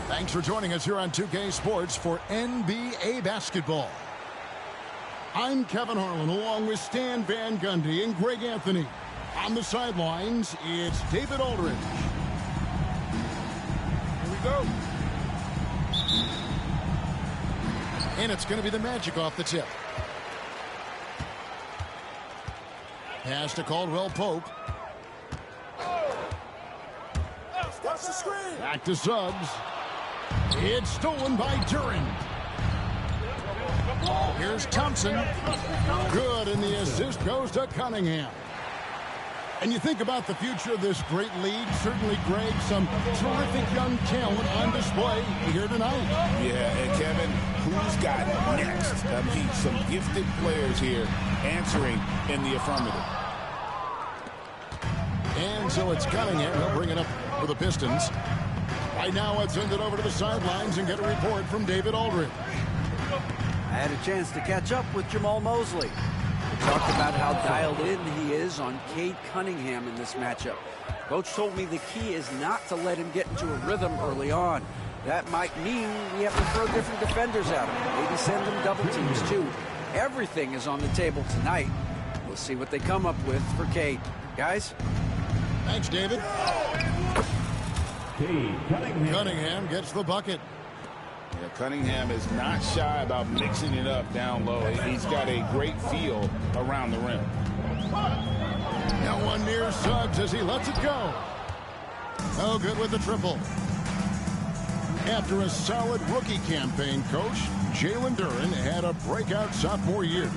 Thanks for joining us here on 2K Sports for NBA basketball. I'm Kevin Harlan along with Stan Van Gundy and Greg Anthony. On the sidelines, it's David Aldridge. Here we go. And it's going to be the Magic off the tip. Pass to Caldwell Pope. That's the screen. Back to Suggs. It's stolen by Duran. Here's Thompson. Good, and the assist goes to Cunningham. And you think about the future of this great league, certainly, Greg, some terrific young talent on display here tonight. Yeah, and Kevin, who's got next? I mean, some gifted players here answering in the affirmative. And so it's Cunningham. He'll bring it up for the Pistons. Right now, let's send it over to the sidelines and get a report from David Aldridge. I had a chance to catch up with Jamal Mosley. We talked about how dialed in he is on Cade Cunningham in this matchup. Coach told me the key is not to let him get into a rhythm early on. That might mean we have to throw different defenders at him. Maybe send them double teams, too. Everything is on the table tonight. We'll see what they come up with for Cade. Guys? Thanks, David. Cunningham gets the bucket. Yeah, Cunningham is not shy about mixing it up down low. He's got a great feel around the rim. Now one near Suggs as he lets it go. Oh, good with the triple. After a solid rookie campaign, Coach, Jalen Duran had a breakout sophomore year.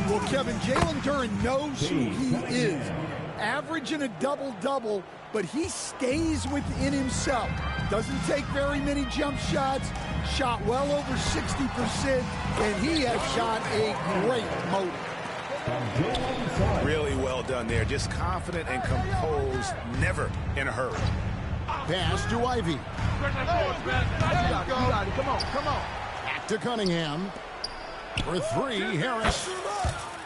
Well, Kevin, Jalen Duran knows who he is. Averaging a double-double, but he stays within himself. Doesn't take very many jump shots, shot well over 60%, and he has got a great motor. Really well done there. Just confident and composed, never in a hurry. Pass to Ivy. You got it. Come on. Back to Cunningham. For three, Harris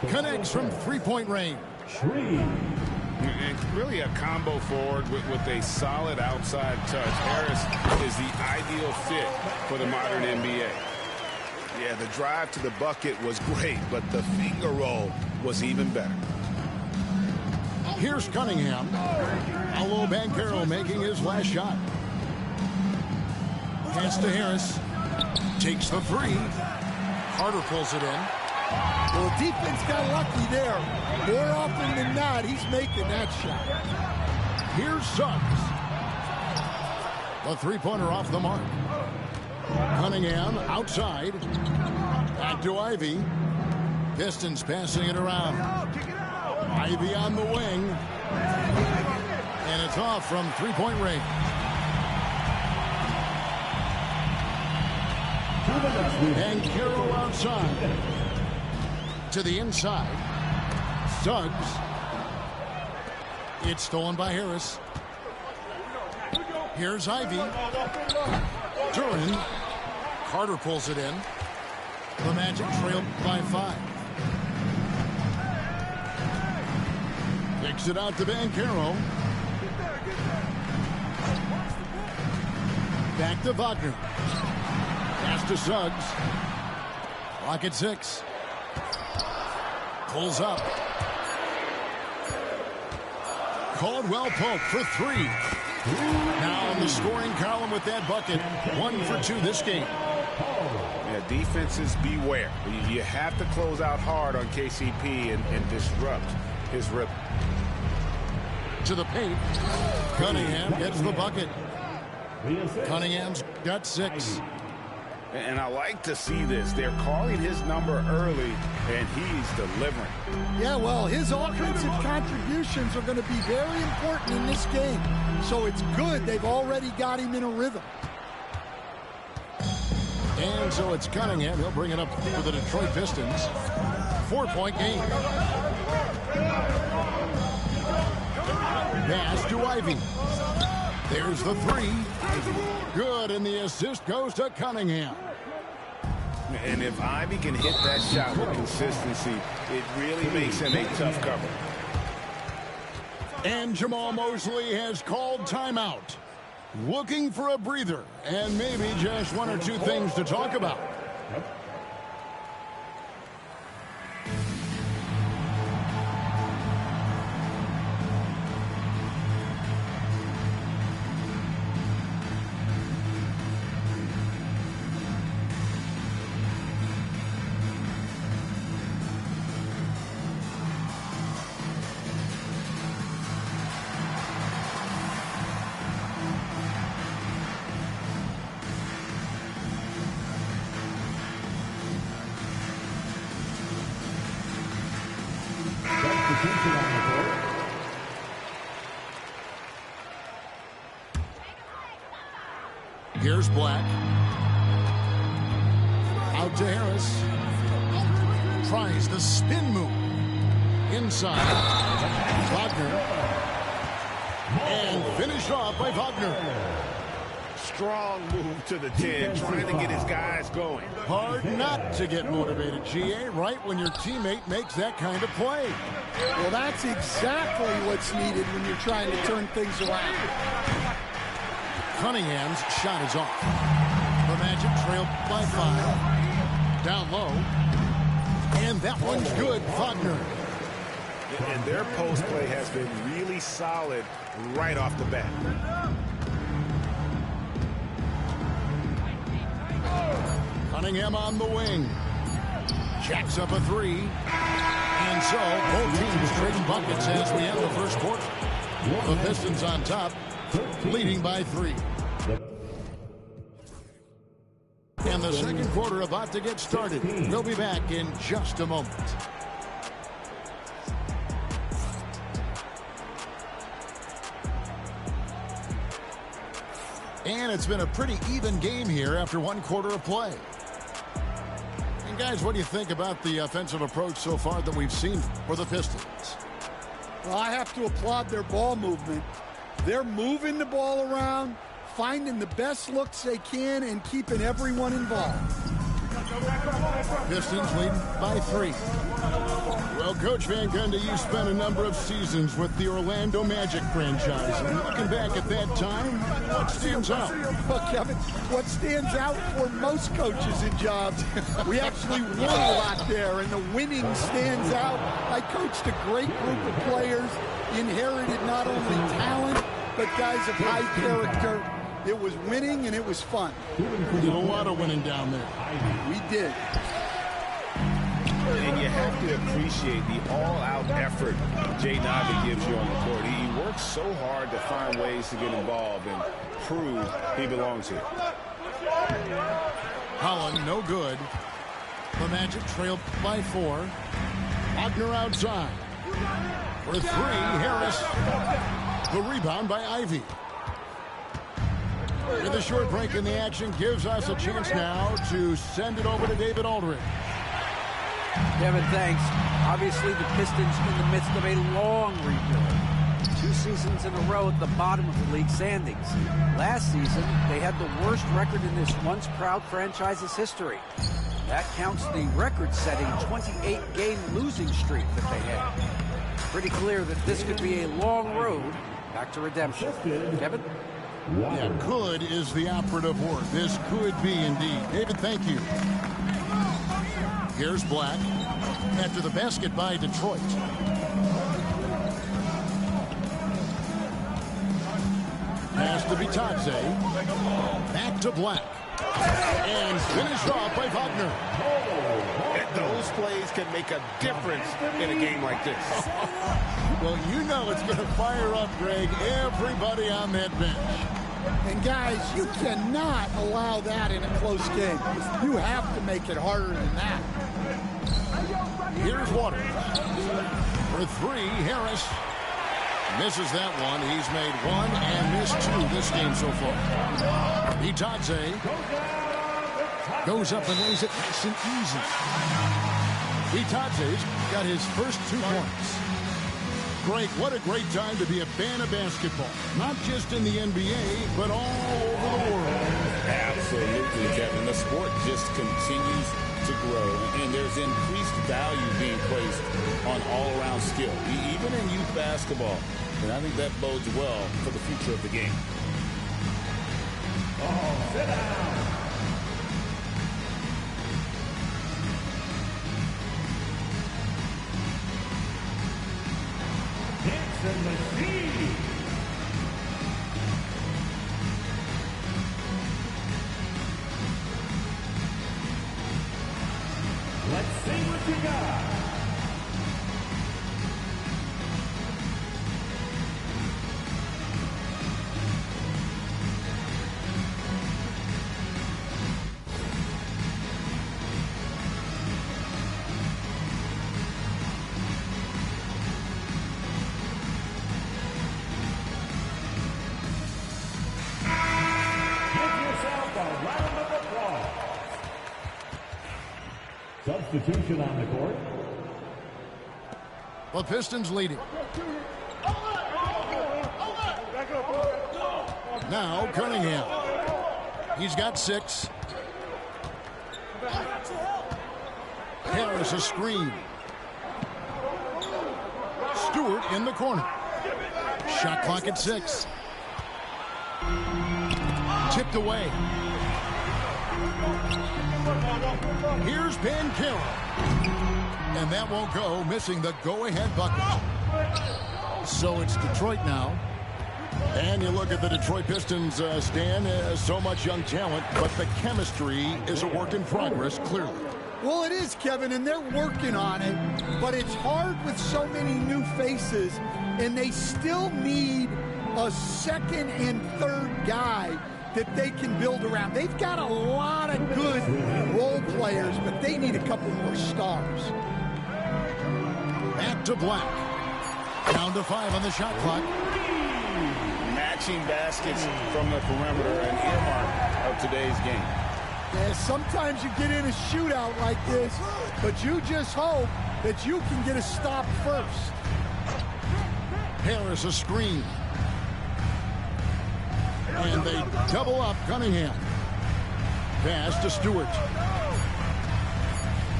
connects from three-point range. And really a combo forward with a solid outside touch. Harris is the ideal fit for the modern NBA. Yeah, the drive to the bucket was great, but the finger roll was even better. Here's Cunningham. Paolo Banchero making his last shot. Pass to Harris. Takes the three. Carter pulls it in. Well, defense got lucky there. More often than not, he's making that shot. Here's Suggs. The three-pointer off the mark. Cunningham outside. Back to Ivy. Pistons passing it around. Ivy on the wing. And it's off from three-point range. And Banchero outside. To the inside. Suggs. It's stolen by Harris. Here's Ivy. Duran. Carter pulls it in. The Magic trailed by 5. Kicks it out to Banchero. Back to Wagner. Pass to Suggs. Clock at 6. Pulls up. Caldwell Pope for 3. Now in the scoring column with that bucket. 1 for 2 this game. Yeah, defenses beware. You have to close out hard on KCP and disrupt his rhythm. To the paint. Cunningham gets the bucket. Cunningham's got 6. And I like to see this. They're calling his number early, and he's delivering. Yeah, well, his offensive contributions are going to be very important in this game. So it's good they've already got him in a rhythm. And so it's Cunningham. He'll bring it up for the Detroit Pistons. 4-point game. Pass to Ivy. There's the 3. Good, and the assist goes to Cunningham. And if Ivy can hit that shot with consistency, it really makes him a tough cover. And Jamal Mosley has called timeout. Looking for a breather and maybe just 1 or 2 things to talk about. Here's Black. Out to Harris. Tries the spin move. Inside. Wagner. And finished off by Wagner. Strong move to the 10, trying to get his guys going. Hard not to get motivated, GA, right when your teammate makes that kind of play. Well, that's exactly what's needed when you're trying to turn things around. Cunningham's shot is off. The Magic trail by 5. Down low. And that one's good. Wagner. And their post play has been really solid right off the bat. Cunningham on the wing. Jacks up a 3. And so both teams trading buckets as we end the first quarter. The Pistons on top, leading by 3. And the second quarter about to get started. We'll be back in just a moment. And it's been a pretty even game here after 1 quarter of play. And guys, what do you think about the offensive approach so far that we've seen for the Pistons? Well, I have to applaud their ball movement. They're moving the ball around, finding the best looks they can, and keeping everyone involved. Pistons lead by 3. Well, Coach Van Gundy, you spent a number of seasons with the Orlando Magic franchise. And looking back at that time, what stands out? Well, Kevin, what stands out for most coaches in jobs, we actually won a lot there, and the winning stands out. I coached a great group of players, inherited not only talent, but guys of high character. It was winning, and it was fun. We did a lot of winning down there. We did. And you have to appreciate the all-out effort Jay Navi gives you on the court. He works so hard to find ways to get involved and prove he belongs here. Holland, no good. The Magic trailed by 4. Wagner outside. For 3, Harris. The rebound by Ivy. With a short break in the action, gives us a chance now to send it over to David Aldridge. Kevin, thanks. Obviously, the Pistons in the midst of a long rebuild. 2 seasons in a row at the bottom of the league standings. Last season, they had the worst record in this once proud franchise's history. That counts the record-setting 28-game losing streak that they had. Pretty clear that this could be a long road back to redemption. Kevin? Yeah, could is the operative word. This could be indeed. David, thank you. Here's Black after the basket by Detroit. Pass to Vitadze. Back to Black. And finished off by Wagner. Those plays can make a difference in a game like this. Well, you know it's going to fire up, Greg, everybody on that bench. And guys, you cannot allow that in a close game. You have to make it harder than that. Here's Waters. For three, Harris. Misses that one. He's made one and missed two this game so far. Vitadze goes up and lays it nice and easy. Vitadze's got his first 2 points. Greg, what a great time to be a fan of basketball. Not just in the NBA, but all over the world. Absolutely, Kevin. The sport just continues to grow, and there's increased value being placed on all-around skill, even in youth basketball. And I think that bodes well for the future of the game. Oh, sit down. Dixon Machine. Let's see what you got. Substitution on the court. The Pistons leading. Now Cunningham. He's got 6. Harris a screen. Stewart in the corner. Shot clock at 6. Tipped away. Here's Banchero. And that won't go, missing the go-ahead bucket. So it's Detroit now. And you look at the Detroit Pistons, Stan, so much young talent, but the chemistry is a work in progress, clearly. Well, it is, Kevin, and they're working on it, but it's hard with so many new faces, and they still need a second and third guy that they can build around. They've got a lot of good role players, but they need a couple more stars. Back to Black. Down to 5 on the shot clock. Matching baskets from the perimeter, an earmark of today's game. Yeah, sometimes you get in a shootout like this, but you just hope that you can get a stop first. Harris a screen. And they double up Cunningham. Pass to Stewart.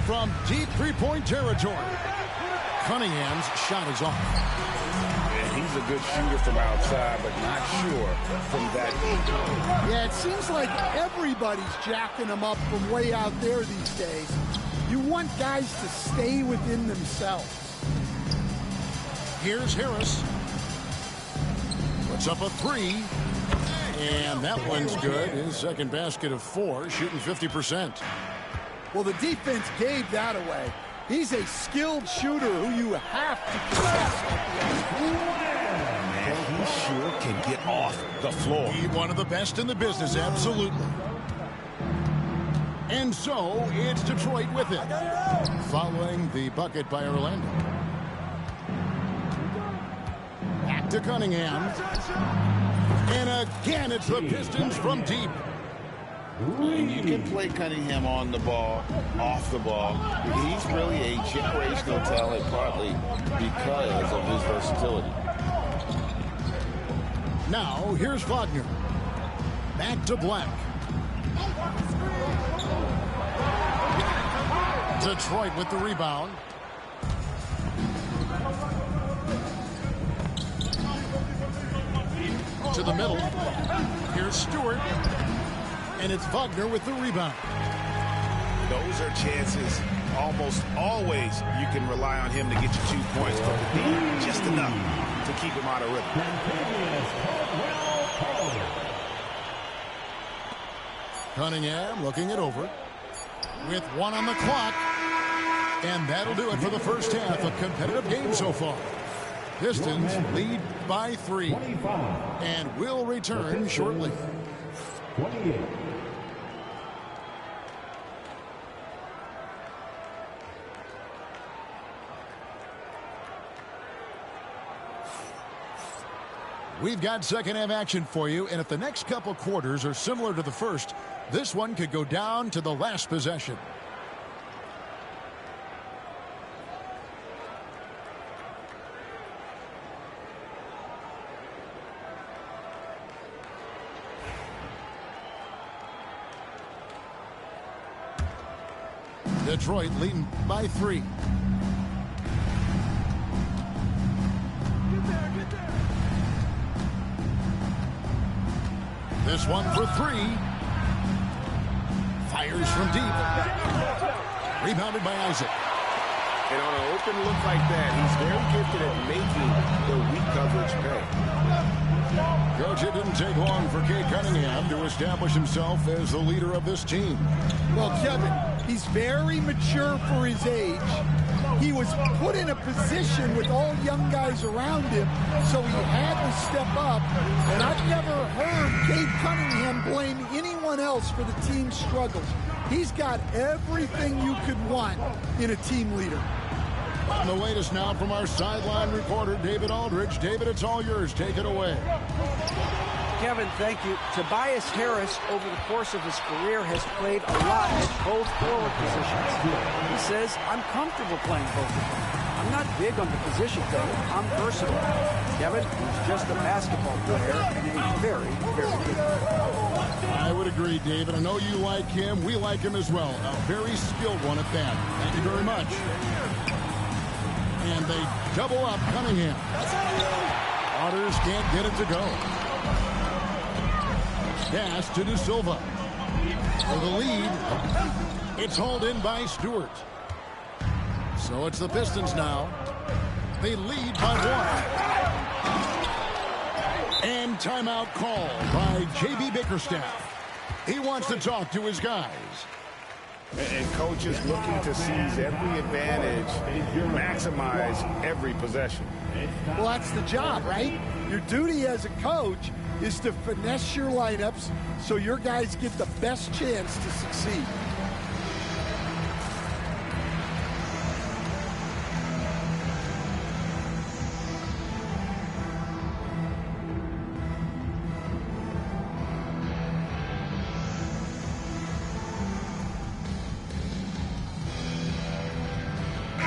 From deep three-point territory. Cunningham's shot is off. Yeah, he's a good shooter from outside, but not sure from that deep. Yeah, it seems like everybody's jacking them up from way out there these days. You want guys to stay within themselves. Here's Harris. Puts up a 3. And that one's good. His second basket of 4, shooting 50%. Well, the defense gave that away. He's a skilled shooter who you have to trust. Man, he sure can get off the floor. He's one of the best in the business, absolutely. And so, it's Detroit with it. Following the bucket by Orlando. Back to Cunningham. And again, it's the Pistons from deep. And you can play Cunningham on the ball, off the ball. He's really a generational talent, partly because of his versatility. Now, here's Wagner. Back to Black. Detroit with the rebound. To the middle. Here's Stewart. And it's Wagner with the rebound. Those are chances almost always you can rely on him to get you 2 points, but just enough to keep him out of rhythm. Cunningham looking it over with 1 on the clock. And that'll do it for the first half. A competitive game so far. Pistons lead by 3. And will return shortly. 28. We've got second half action for you, and if the next couple quarters are similar to the first, this one could go down to the last possession. Detroit leading by 3. This one for 3. Fires from deep. Rebounded by Isaac. And on an open look like that, he's very gifted at making the weak coverage pay. Coach, it didn't take long for Cade Cunningham to establish himself as the leader of this team. Well, Kevin, he's very mature for his age. He was put in a position with all young guys around him, so he had to step up. And I've never heard Cade Cunningham blame anyone else for the team's struggles. He's got everything you could want in a team leader. And the latest now from our sideline reporter, David Aldridge. David, it's all yours. Take it away. Kevin, thank you. Tobias Harris, over the course of his career, has played a lot at both forward positions. He says, I'm comfortable playing both of them. I'm not big on the position thing. I'm versatile. Kevin, he's just a basketball player and a very, very good player. I would agree, David. I know you like him. We like him as well. A very skilled one at that. Thank you very much. And they double up Cunningham. Otters can't get it to go. Pass to De Silva. For the lead, it's hauled in by Stewart. So it's the Pistons now. They lead by 1. And timeout call by J.B. Bickerstaff. He wants to talk to his guys. And coach is looking to seize every advantage, maximize every possession. Well, that's the job, right? Your duty as a coach is to finesse your lineups so your guys get the best chance to succeed.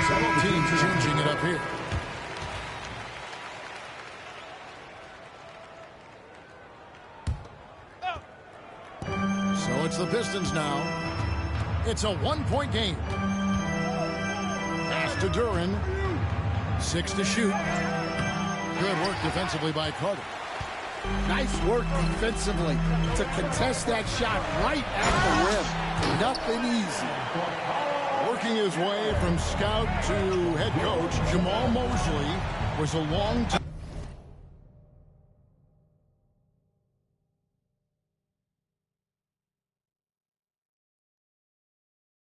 Several teams changing it up here. So it's the Pistons now. It's a 1-point game. Pass to Duran. 6 to shoot. Good work defensively by Carter. Nice work defensively to contest that shot right at the rim. Nothing easy. Working his way from scout to head coach, Jamal Mosley was a long time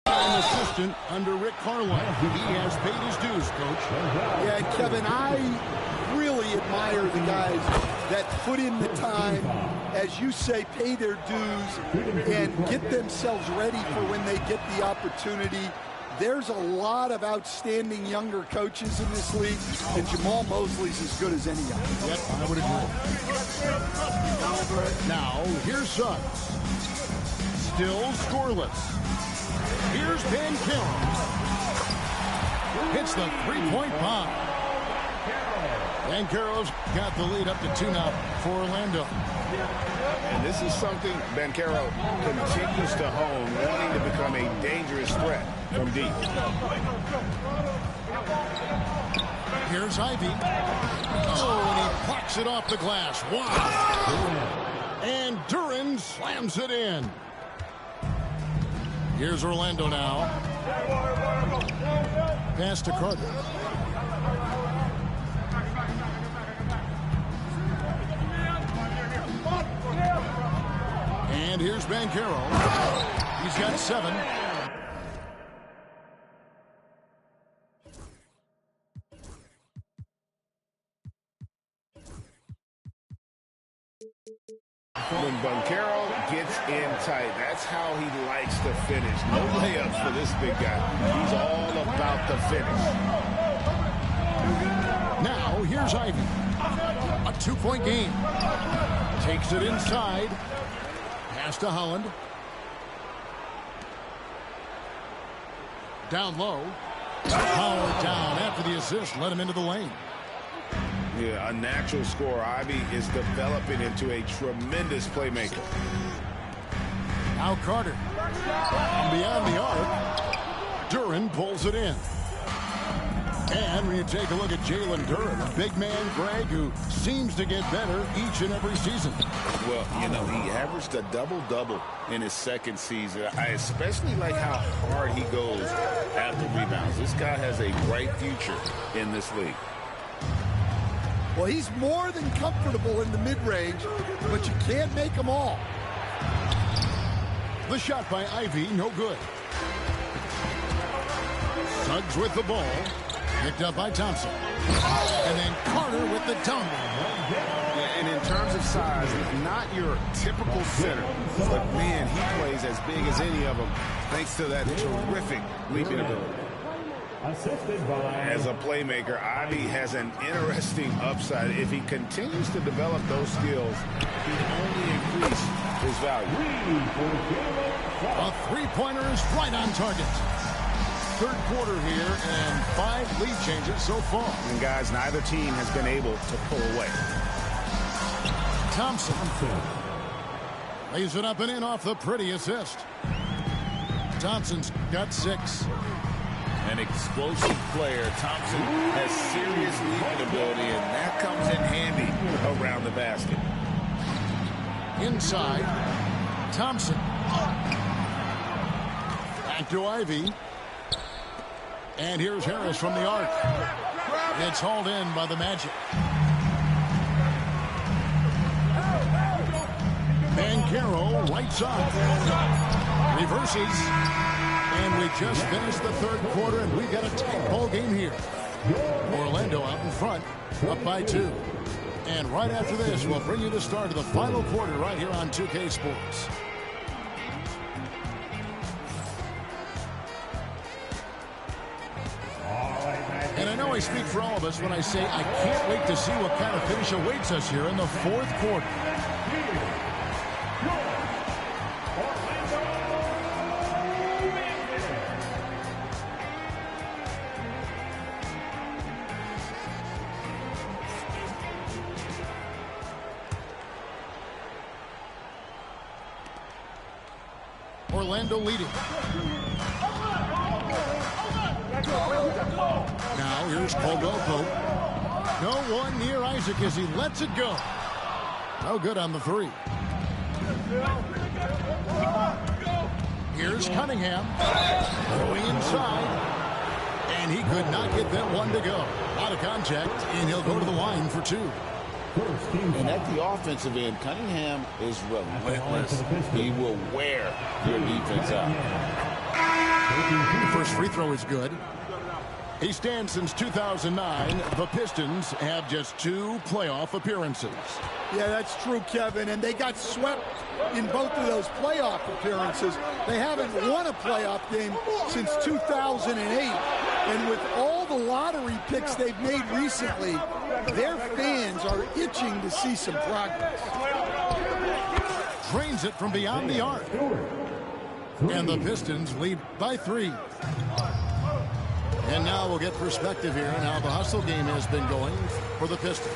assistant under Rick Carlisle. He has paid his dues, Coach. Yeah, Kevin, I really admire the guys that put in the time, as you say, pay their dues and get themselves ready for when they get the opportunity. There's a lot of outstanding younger coaches in this league, and Jamal Mosley's as good as any of them. Yep, I would agree. Now, here's Suggs. Still scoreless. Here's Banchero. Hits the three-point bomb. Banchero's got the lead up to 2 now for Orlando. And this is something Banchero continues to hone, wanting to become a dangerous threat from deep. Here's Ivy. Oh, and he plucks it off the glass. Wow. And Duran slams it in. Here's Orlando now. Pass to Carter. And here's Banchero. He's got 7. When Banchero gets in tight, that's how he likes to finish. No layups for this big guy. He's all about the finish. Now, here's Ivy. A 2-point game. Takes it inside. Pass to Holland. Down low. Howard down after the assist. Let him into the lane. Yeah, a natural scorer. Ivy is developing into a tremendous playmaker. Now Carter. And beyond the arc, Duran pulls it in. And when you take a look at Jalen Duran, a big man, Greg, who seems to get better each and every season. Well, you know, he averaged a double-double in his second season. I especially like how hard he goes after rebounds. This guy has a bright future in this league. Well, he's more than comfortable in the mid-range, but you can't make them all. The shot by Ivy, no good. Suggs with the ball. Picked up by Thompson. And then Carter with the dunk. And in terms of size, not your typical center. But, man, he plays as big as any of them thanks to that terrific leaping ability. As a playmaker, Ivy has an interesting upside. If he continues to develop those skills, he only increase his value. A three-pointer is right on target. Third quarter here and 5 lead changes so far. And guys, neither team has been able to pull away. Thompson lays it up and in off the pretty assist. Thompson's got 6. An explosive player. Thompson has serious leaping ability, and that comes in handy around the basket. Inside, Thompson. Back to Ivy. And here's Harris from the arc. It's hauled in by the Magic. Banchero right side. Reverses. And we just finished the third quarter, and we've got a tight ball game here. Orlando out in front, up by 2. And right after this, we'll bring you the start of the final quarter right here on 2K Sports. And I know I speak for all of us when I say I can't wait to see what kind of finish awaits us here in the fourth quarter. Orlando leading. Now here's Caldwell Pope. No one near Isaac as he lets it go. No good on the 3. Here's Cunningham going inside, and he could not get that one to go. Out of contact, and he'll go to the line for 2. And at the offensive end, Cunningham is relentless. He will wear your defense out. First free throw is good. He stands since 2009. The Pistons have just 2 playoff appearances. Yeah, that's true, Kevin. And they got swept in both of those playoff appearances. They haven't won a playoff game since 2008. And with all the lottery picks they've made recently, their fans are itching to see some progress. Drains it from beyond the arc. And the Pistons lead by 3. And now we'll get perspective here on how the hustle game has been going for the Pistons.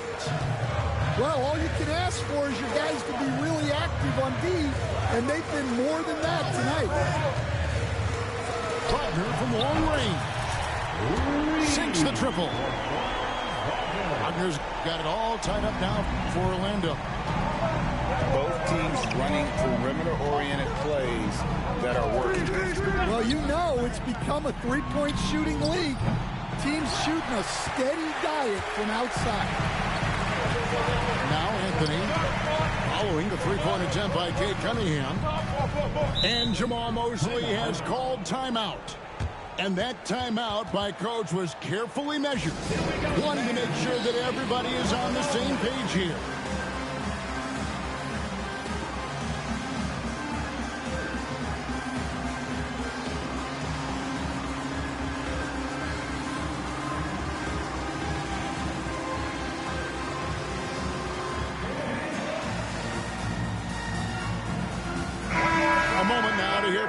Well, all you can ask for is your guys to be really active on D, and they've been more than that tonight. Partner from long range. Sinks the triple. Wagner's got it all tied up now for Orlando. Both teams running perimeter-oriented plays that are working. Well, you know it's become a three-point shooting league. Teams shooting a steady diet from outside. Now Anthony following the three-point attempt by Cade Cunningham. And Jamal Mosley has called timeout. And that timeout by coach was carefully measured, wanting to make sure that everybody is on the same page here.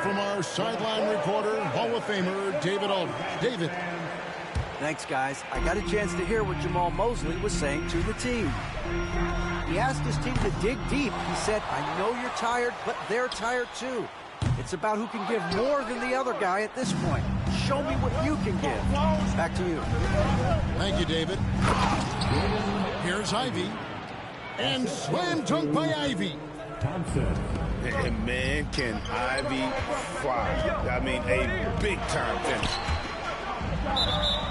From our sideline reporter, Hall of Famer David Aldridge. David. Thanks, guys. I got a chance to hear what Jamal Mosley was saying to the team. He asked his team to dig deep. He said, I know you're tired, but they're tired too. It's about who can give more than the other guy at this point. Show me what you can give. Back to you. Thank you, David. Here's Ivy. And slam dunk by Ivy. Thompson. And man, can Ivy fly. I mean, a big-time finish.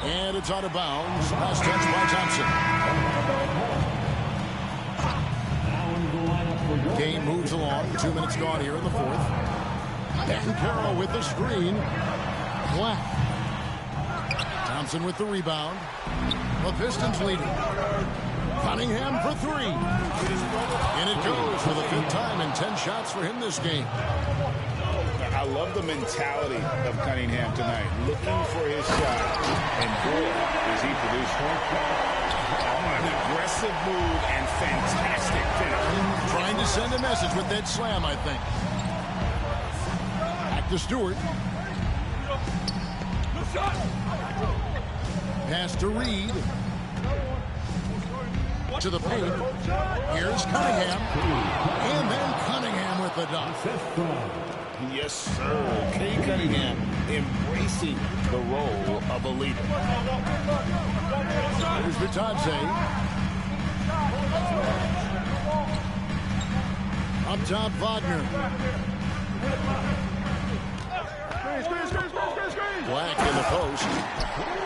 And it's out of bounds. Last touch by Thompson. Game moves along. 2 minutes gone here in the fourth. And Carroll with the screen. Black. Thompson with the rebound. The Pistons leading. Cunningham for three. And it goes for the fifth time and 10 shots for him this game. I love the mentality of Cunningham tonight. Looking for his shot. And boy, is he producing. An aggressive move and fantastic finish. Trying to send a message with that slam, I think. Back to Stewart. Pass to Reed. To the paint. Here's Cunningham. And then Cunningham with the dunk. Yes, sir. Cade Cunningham embracing the role of a leader. Here's Vitadze. Up top, Wagner. Black in the post.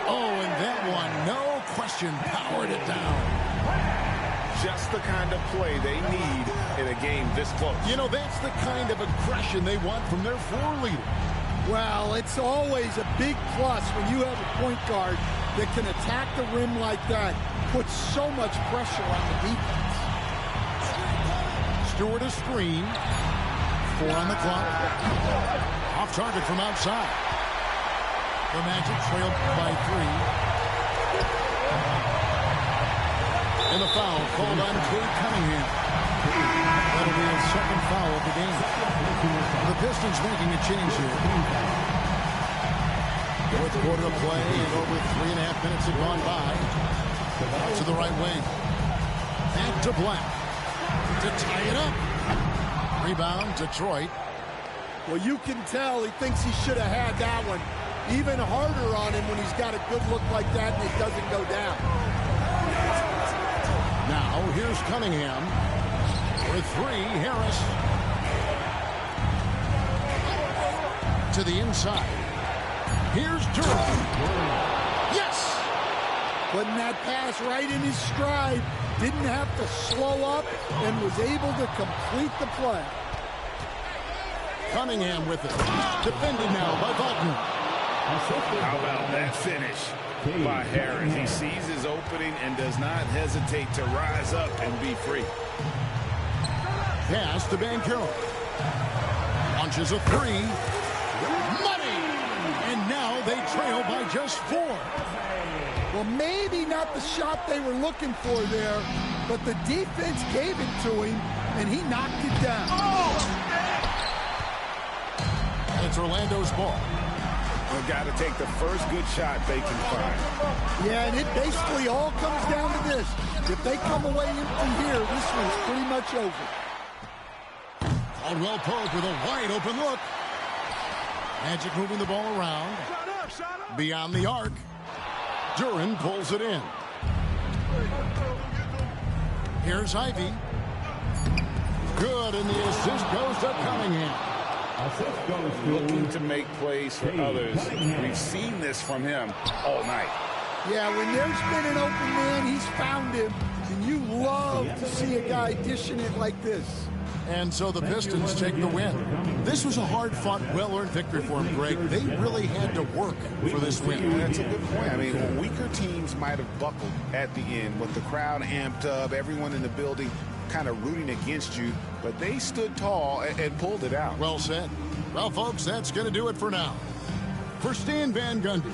Oh, and that one, no question, powered it down. Just the kind of play they need in a game this close. You know, that's the kind of aggression they want from their floor leader. Well, it's always a big plus when you have a point guard that can attack the rim like that, put so much pressure on the defense. Stewart a screen. 4 on the clock. Off target from outside. The Magic trailed by 3. And the foul called on Cade Cunningham. That'll be his second foul of the game. The Pistons making a change here. Fourth quarter of play and over 3.5 minutes have gone by. To the right wing. Back to Black. To tie it up. Rebound, Detroit. Well, you can tell he thinks he should have had that one. Even harder on him when he's got a good look like that and it doesn't go down. Now, here's Cunningham. For 3, Harris. To the inside. Here's Durham. Yes! Putting that pass right in his stride. Didn't have to slow up and was able to complete the play. Cunningham with it. Defended now by Wagner. How about that finish by Harris? He sees his opening and does not hesitate to rise up and be free. Pass to Banchero. Launches a 3. Money! And now they trail by just 4. Well, maybe not the shot they were looking for there, but the defense gave it to him, and he knocked it down. It's Orlando's ball. They've got to take the first good shot they can find. Yeah, and it basically all comes down to this. If they come away empty here, this one's pretty much over. Caldwell Pope with a wide open look. Magic moving the ball around. Beyond the arc. Duran pulls it in. Here's Ivy. Good, and the assist goes to Cunningham. Assist goes Looking to make plays for others. We've seen this from him all night. Yeah, when there's been an open man, he's found him. And you love to see a guy dishing it like this. And so the Pistons take the win. This was a hard-fought, well-earned victory for them, Greg. They really had to work for this win. That's a good point. I mean, weaker teams might have buckled at the end with the crowd amped up, everyone in the building kind of rooting against you, but they stood tall and pulled it out. Well said. Well, folks, that's going to do it for now. For Stan Van Gundy,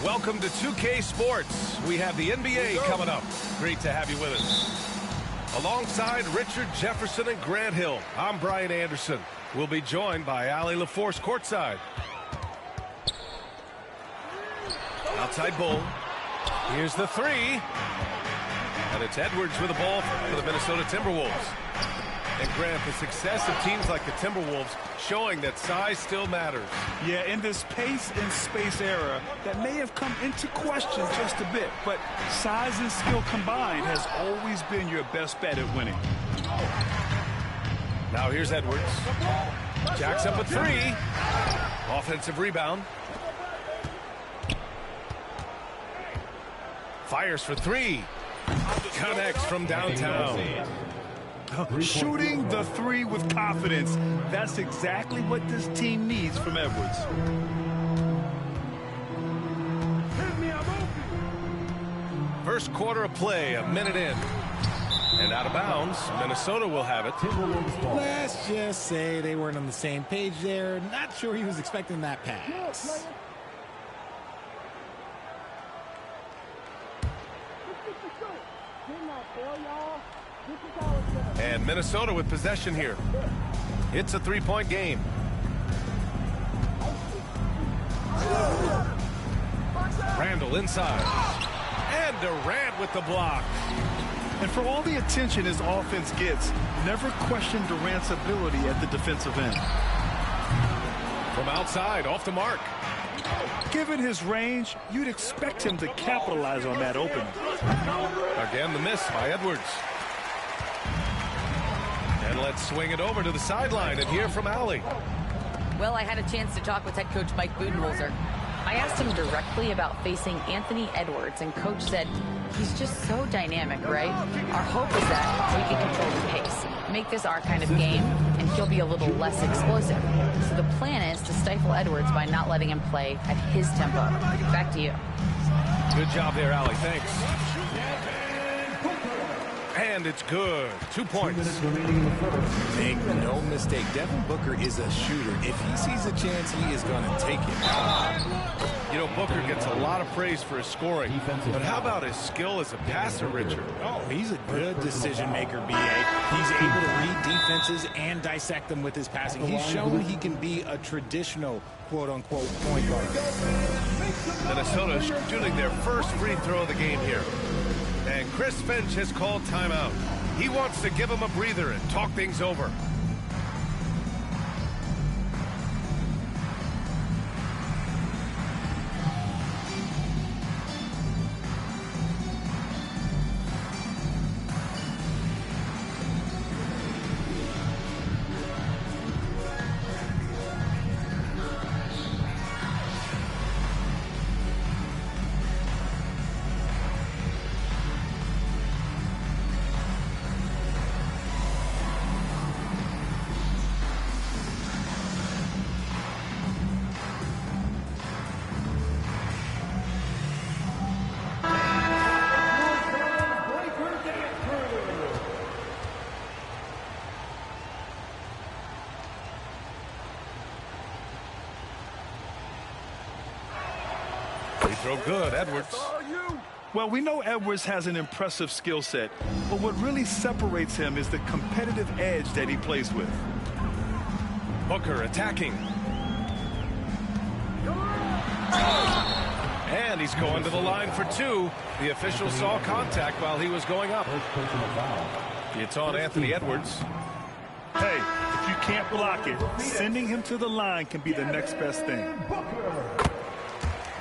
Welcome to 2K Sports. We have the NBA coming up. Great to have you with us. Alongside Richard Jefferson and Grant Hill, I'm Brian Anderson. We'll be joined by Allie LaForce courtside. Outside Bull. Here's the three. And it's Edwards with the ball for the Minnesota Timberwolves. And Grant, the success of teams like the Timberwolves showing that size still matters. Yeah, in this pace and space era, that may have come into question just a bit, but size and skill combined has always been your best bet at winning. Now here's Edwards. Jacks up a three. Offensive rebound. Fires for three. Connects from downtown. Shooting the three with confidence. That's exactly what this team needs from Edwards. First quarter of play, a minute in. And out of bounds, Minnesota will have it. Let's just say they weren't on the same page there. Not sure he was expecting that pass. And Minnesota with possession here. It's a three-point game. Randall inside. And Durant with the block. And for all the attention his offense gets, never question Durant's ability at the defensive end. From outside, off the mark. Given his range, you'd expect him to capitalize on that opening. Again, the miss by Edwards. And let's swing it over to the sideline and hear from Allie. Well, I had a chance to talk with head coach Mike Budenholzer. I asked him directly about facing Anthony Edwards, and coach said, he's just so dynamic, right? Our hope is that we can control the pace, make this our kind of game, and he'll be a little less explosive. So the plan is to stifle Edwards by not letting him play at his tempo. Back to you. Good job there, Allie. Thanks. And it's good. 2 points. Make no mistake, Devin Booker is a shooter. If he sees a chance, he is going to take it. You know, Booker gets a lot of praise for his scoring, but how about his skill as a passer, Richard? Oh, he's a good decision maker, B.A. He's able to read defenses and dissect them with his passing. He's shown he can be a traditional, quote-unquote, point guard. Minnesota shooting their first free throw of the game here. And Chris Finch has called timeout. He wants to give him a breather and talk things over. Throw good, Edwards. Well, we know Edwards has an impressive skill set, but what really separates him is the competitive edge that he plays with. Booker attacking. And he's going to the line for two. The official saw contact while he was going up. It's on Anthony Edwards. Hey, if you can't block it, sending him to the line can be the next best thing.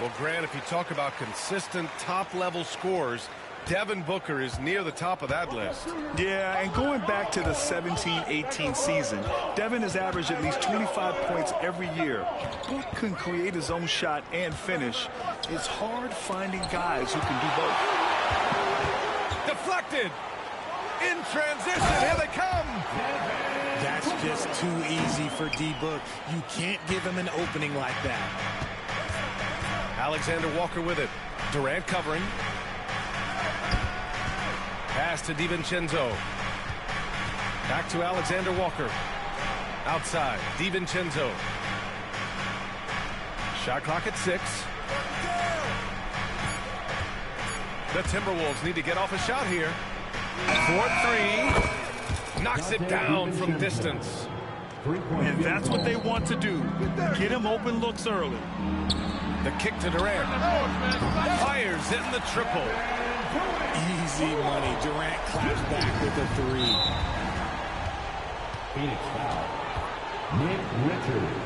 Well, Grant, if you talk about consistent top-level scores, Devin Booker is near the top of that list. Yeah, and going back to the 17-18 season, Devin has averaged at least 25 points every year. Book can create his own shot and finish. It's hard finding guys who can do both. Deflected! In transition, here they come! That's just too easy for D-Book. You can't give him an opening like that. Alexander Walker with it. Durant covering. Pass to DiVincenzo. Back to Alexander Walker. Outside, DiVincenzo. Shot clock at 6. The Timberwolves need to get off a shot here. 4-3. Knocks it down from distance. And that's what they want to do. Get him open looks early. The kick to Durant. Fires in the triple. Easy money. Durant claps back with a 3. Phoenix foul. Nick Richards.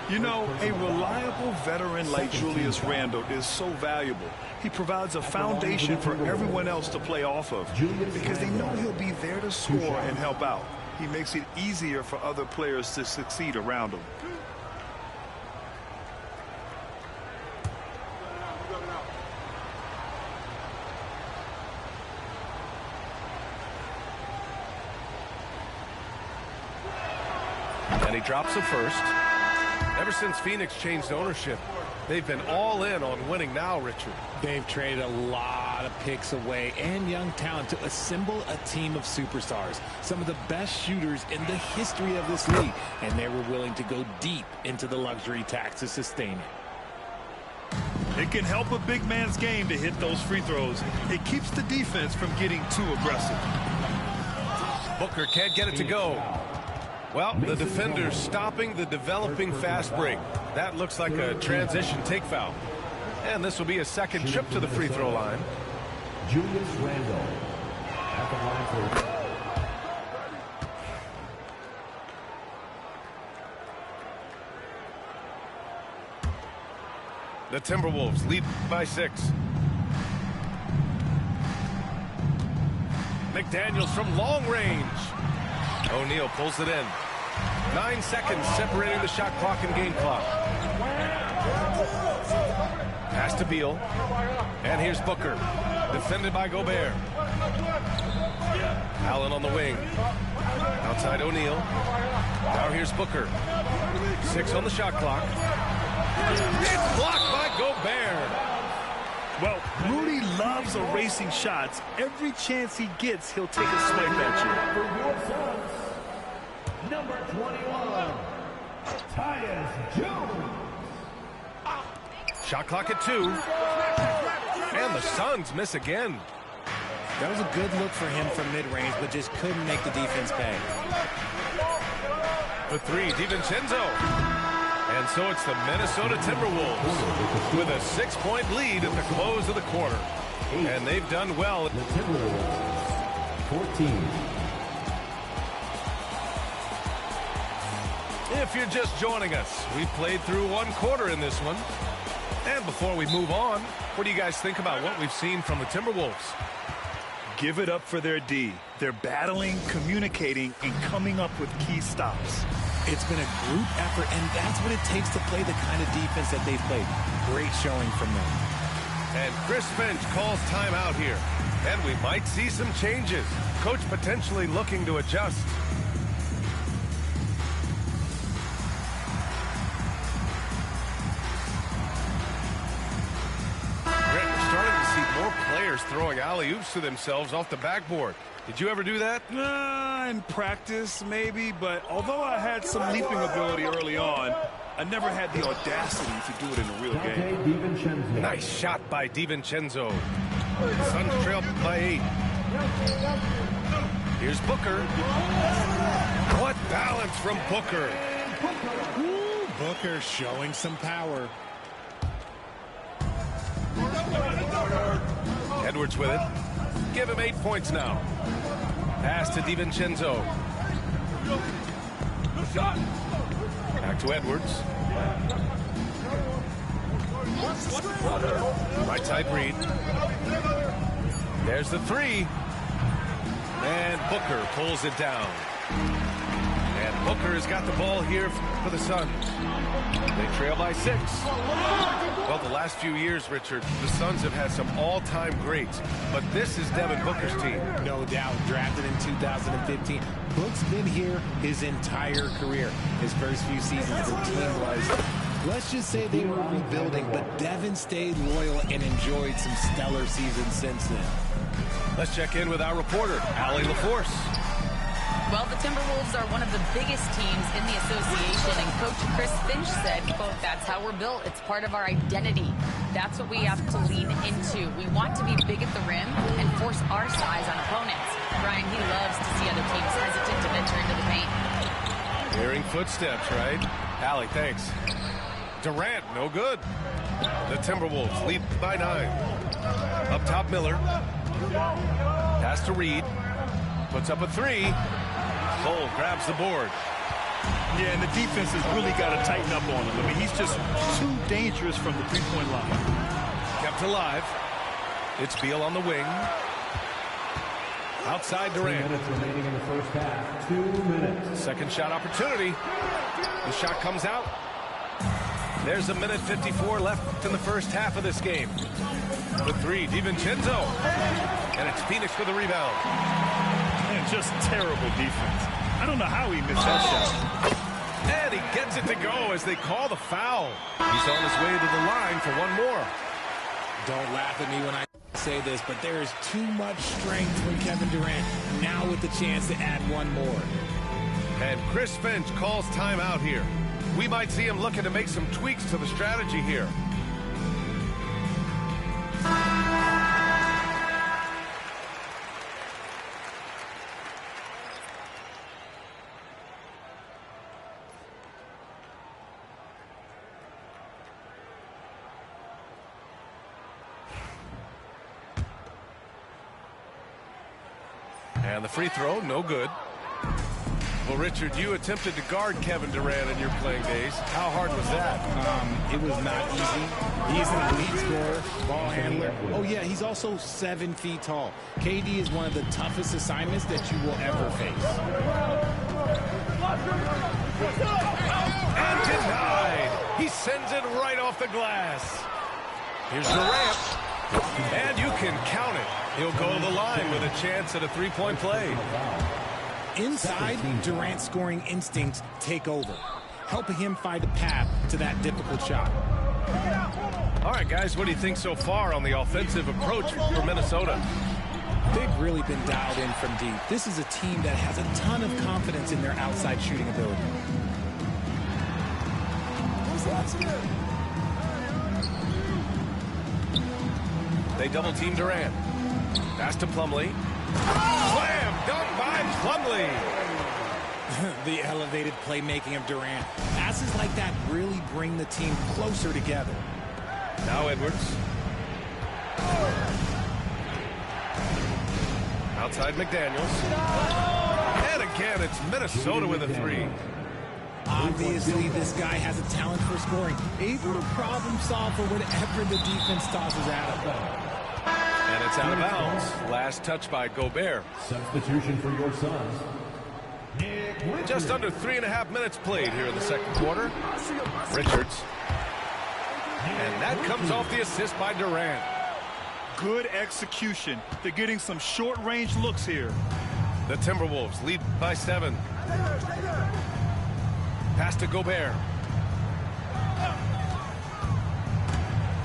You know, a reliable veteran like Julius Randle is so valuable. He provides a foundation for everyone else to play off of because they know he'll be there to score and help out. He makes it easier for other players to succeed around him. And he drops the first. Ever since Phoenix changed ownership, they've been all in on winning now, Richard. They've traded a lot of picks away and young talent to assemble a team of superstars. Some of the best shooters in the history of this league. And they were willing to go deep into the luxury tax to sustain it. It can help a big man's game to hit those free throws. It keeps the defense from getting too aggressive. Booker can't get it to go. Well, the defender's stopping the developing fast break. That looks like a transition take foul. And this will be a second trip to the free throw line. Julius Randle at the line for... The Timberwolves lead by 6. McDaniels from long range. O'Neal pulls it in. 9 seconds separating the shot clock and game clock. Pass to Beal. And here's Booker. Defended by Gobert. Allen on the wing. Outside O'Neal. Now here's Booker. 6 on the shot clock. It's blocked by Gobert. Well, Rudy loves erasing shots. Every chance he gets, he'll take a swipe at you. For your Suns, number 21, Tyus Jones. Shot clock at 2. And the Suns miss again. That was a good look for him from mid-range, but just couldn't make the defense pay. The 3, DiVincenzo. And so it's the Minnesota Timberwolves with a 6-point lead at the close of the quarter. And they've done well. The Timberwolves, 14. If you're just joining us, we played through 1 quarter in this one. And before we move on, what do you guys think about what we've seen from the Timberwolves? Give it up for their D. They're battling, communicating, and coming up with key stops. It's been a group effort, and that's what it takes to play the kind of defense that they've played. Great showing from them. And Chris Finch calls timeout here. And we might see some changes. Coach potentially looking to adjust. Brett, we're starting to see more players throwing alley-oops to themselves off the backboard. Did you ever do that? In practice, maybe, but although I had some leaping ability early on, I never had the audacity to do it in a real game. Nice shot by DiVincenzo. Suns trail by 8. Here's Booker. What balance from Booker. Ooh, Booker showing some power. Edwards with it. Give him 8 points now. Pass to DiVincenzo. Back to Edwards. Right side read. There's the 3. And Booker pulls it down. And Booker has got the ball here for the Suns. They trail by 6. Well, the last few years, Richard, the Suns have had some all-time greats. But this is Devin Booker's team. No doubt. Drafted in 2015. Book's been here his entire career. His first few seasons, the team was, let's just say they were rebuilding, but Devin stayed loyal and enjoyed some stellar seasons since then. Let's check in with our reporter, Allie LaForce. Well, the Timberwolves are one of the biggest teams in the association, and Coach Chris Finch said, quote, that's how we're built. It's part of our identity. That's what we have to lean into. We want to be big at the rim and force our size on opponents. Brian, he loves to see other teams hesitant to venture into the paint. Hearing footsteps, right? Allie, thanks. Durant, no good. The Timberwolves lead by 9. Up top, Miller. Pass to Reed. Puts up a 3. Cole grabs the board. Yeah, and the defense has really got to tighten up on him. I mean, he's just too dangerous from the three-point line. Kept alive. It's Beal on the wing. Outside Durant. 2 minutes remaining in the first half. 2 minutes. Second shot opportunity. The shot comes out. There's a minute 54 left in the first half of this game. The 3, DiVincenzo. And it's Phoenix with a rebound. Man, just terrible defense. I don't know how he missed that shot. And he gets it to go as they call the foul. He's on his way to the line for one more. Don't laugh at me when I say this, but there is too much strength from Kevin Durant, now with the chance to add one more. And Chris Finch calls timeout here. We might see him looking to make some tweaks to the strategy here. And the free throw, no good. Well, Richard, you attempted to guard Kevin Durant in your playing days. How hard was that? It was not easy. He's an elite scorer, ball handler. Oh, yeah, he's also 7 feet tall. KD is one of the toughest assignments that you will ever face. And denied. He sends it right off the glass. Here's Durant. And you can count it. He'll go to the line with a chance at a three-point play. Inside, Durant's scoring instincts take over, helping him find a path to that difficult shot. All right, guys, what do you think so far on the offensive approach for Minnesota? They've really been dialed in from deep. This is a team that has a ton of confidence in their outside shooting ability. They double-team Durant. Pass to Plumlee. Slam dunk by Plumlee. The elevated playmaking of Durant. Passes like that really bring the team closer together. Now Edwards. Outside McDaniels. And again, it's Minnesota with a three. Obviously, this guy has a talent for scoring. Able to problem solve for whatever the defense tosses at him. And it's out of bounds. Last touch by Gobert. Substitution for your Suns. Just under 3.5 minutes played here in the second quarter. Richards. And that comes off the assist by Durant. Good execution. They're getting some short-range looks here. The Timberwolves lead by 7. Pass to Gobert.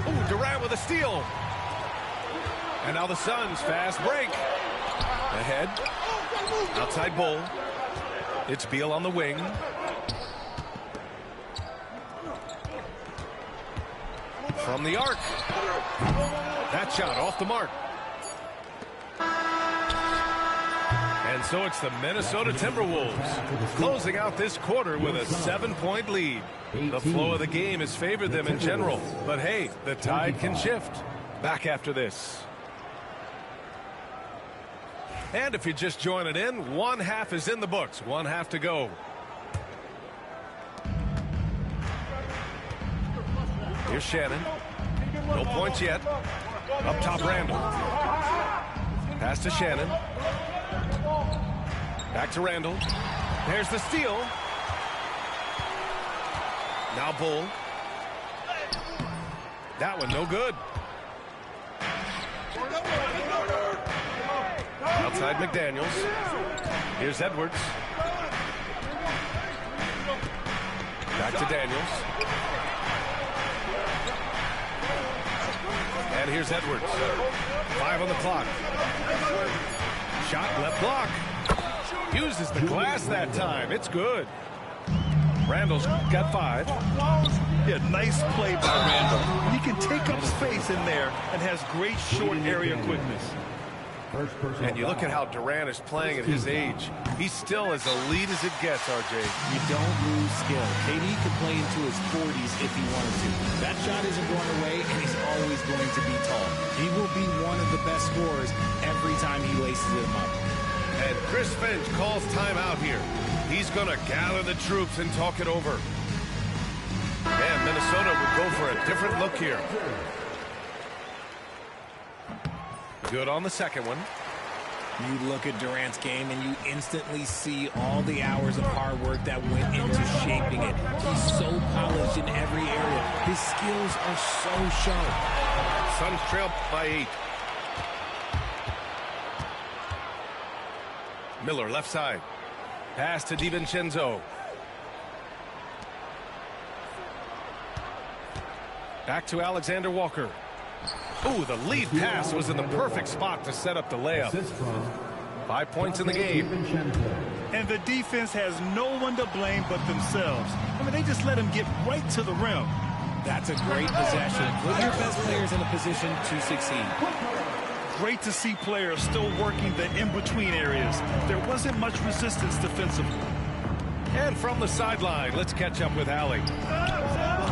Oh, Durant with a steal. And now the Suns fast break. Ahead. Outside Bull. It's Beal on the wing. From the arc. That shot off the mark. And so it's the Minnesota Timberwolves closing out this quarter with a 7-point lead. The flow of the game has favored them in general. But hey, the tide can shift. Back after this. And if you're just joining in, one half is in the books. One half to go. Here's Shannon. No points yet. Up top, Randall. Pass to Shannon. Back to Randall. There's the steal. Now Bull. That one no good. Outside McDaniels. Here's Edwards. Back to Daniels. And here's Edwards. 5 on the clock. Shot left block. Uses the glass that time. It's good. Randall's got 5. Yeah, nice play by Randall. He can take up space in there and has great short area quickness. And you look at how Durant is playing at his age. He's still as elite as it gets, RJ. You don't lose skill. KD could play into his 40s if he wanted to. That shot isn't going away, and he's always going to be tall. He will be one of the best scorers every time he laces them up. And Chris Finch calls timeout here. He's going to gather the troops and talk it over. And Minnesota would go for a different look here. Good on the second one. You look at Durant's game and you instantly see all the hours of hard work that went into shaping it. He's so polished in every area. His skills are so sharp. Suns trail by 8. Miller left side. Pass to DiVincenzo. Back to Alexander Walker. Ooh, the lead pass was in the perfect spot to set up the layup. 5 points in the game. And the defense has no one to blame but themselves. I mean, they just let him get right to the rim. That's a great possession. Put your best players in a position to succeed. Great to see players still working the in-between areas. There wasn't much resistance defensively. And from the sideline, let's catch up with Allie.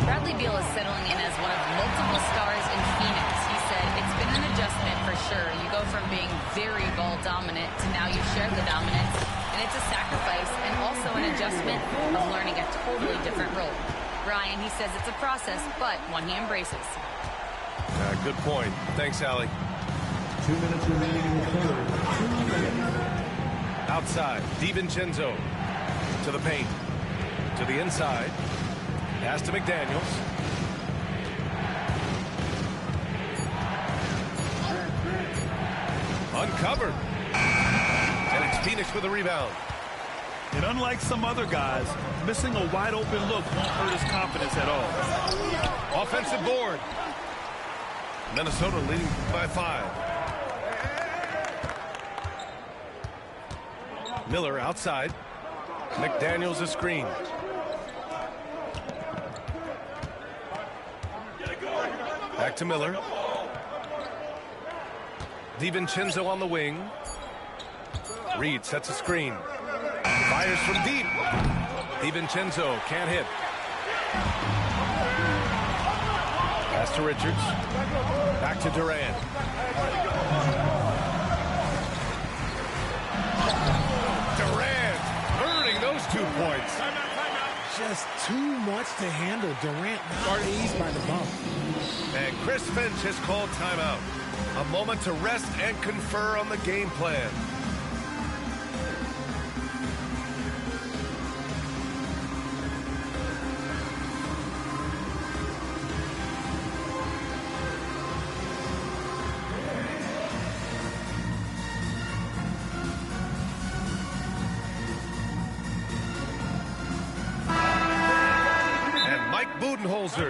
Bradley Beal is settling in as one of multiple stars in Phoenix. He said it's been an adjustment for sure. You go from being very ball dominant to now you share the dominance. And it's a sacrifice and also an adjustment of learning a totally different role. Ryan, he says it's a process, but one he embraces. Good point. Thanks, Allie. 2 minutes remaining in the third. Outside, DiVincenzo to the paint. To the inside. Pass to McDaniels. Uncovered. And it's Phoenix with a rebound. And unlike some other guys, missing a wide open look won't hurt his confidence at all. Offensive board. Minnesota leading by 5. Miller outside. McDaniels a screen. Back to Miller. DiVincenzo on the wing. Reed sets a screen. Fires from deep. DiVincenzo can't hit. Pass to Richards. Back to Durant. Durant earning those 2 points. Just too much to handle. Durant not fazed by the bump. And Chris Finch has called timeout. A moment to rest and confer on the game plan.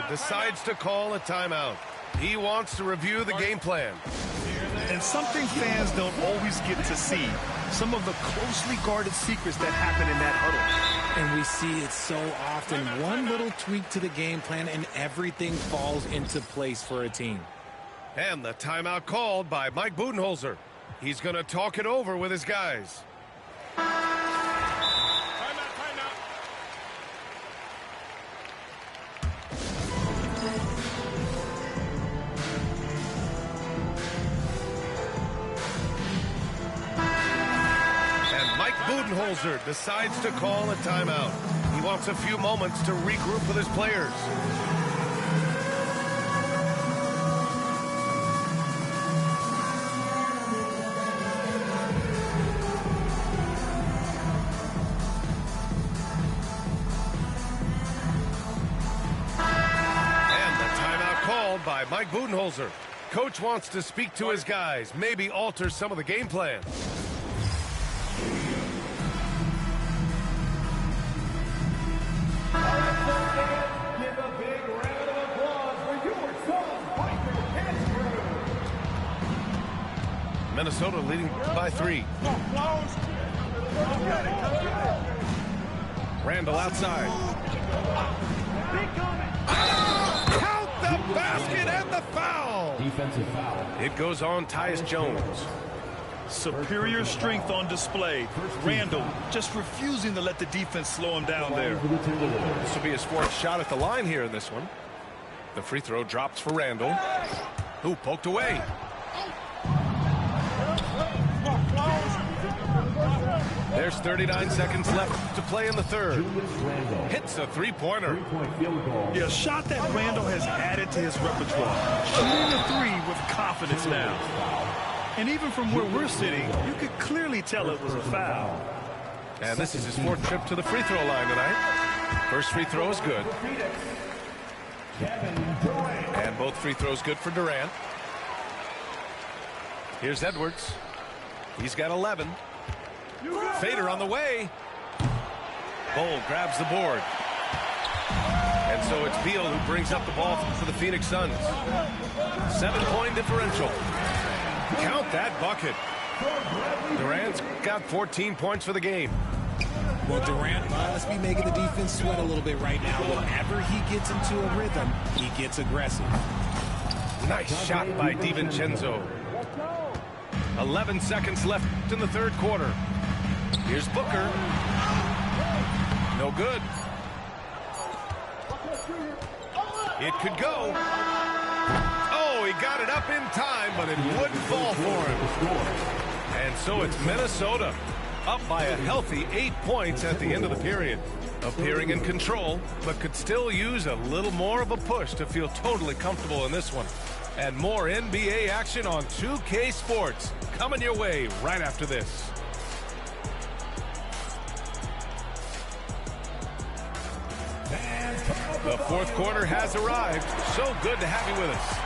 Decides to call a timeout. He wants to review the game plan. And something fans don't always get to see. Some of the closely guarded secrets that happen in that huddle. And we see it so often. One little tweak to the game plan and everything falls into place for a team. And the timeout called by Mike Budenholzer. He's going to talk it over with his guys. Budenholzer decides to call a timeout. He wants a few moments to regroup with his players. And the timeout called by Mike Budenholzer. Coach wants to speak to his guys, maybe alter some of the game plan. Minnesota leading by 3. Randall outside. Count the basket and the foul. Defensive foul. It goes on Tyus Jones. Superior strength on display. Randall just refusing to let the defense slow him down there. This will be his 4th shot at the line here in this one. The free throw drops for Randall, who poked away. There's 39 seconds left to play in the third. Hits a three-pointer. Yeah, a shot that Randall has added to his repertoire. Shooting the 3 with confidence now. And even from where we're sitting, you could clearly tell it was a foul. And this is his 4th trip to the free throw line tonight. First free throw is good. And both free throws good for Durant. Here's Edwards. He's got 11. Fader on the way. Bol grabs the board. And so it's Beal who brings up the ball for the Phoenix Suns. 7-point differential. Count that bucket. Durant's got 14 points for the game. Well, Durant must be making the defense sweat a little bit right now. Whenever he gets into a rhythm, he gets aggressive. Nice shot by DiVincenzo. 11 seconds left in the third quarter. Here's Booker. No good. It could go. Oh, he got it up in time, but it wouldn't fall for him. And so it's Minnesota up by a healthy 8 points at the end of the period. Appearing in control, but could still use a little more of a push to feel totally comfortable in this one. And more NBA action on 2K Sports coming your way right after this. The fourth quarter has arrived. So good to have you with us.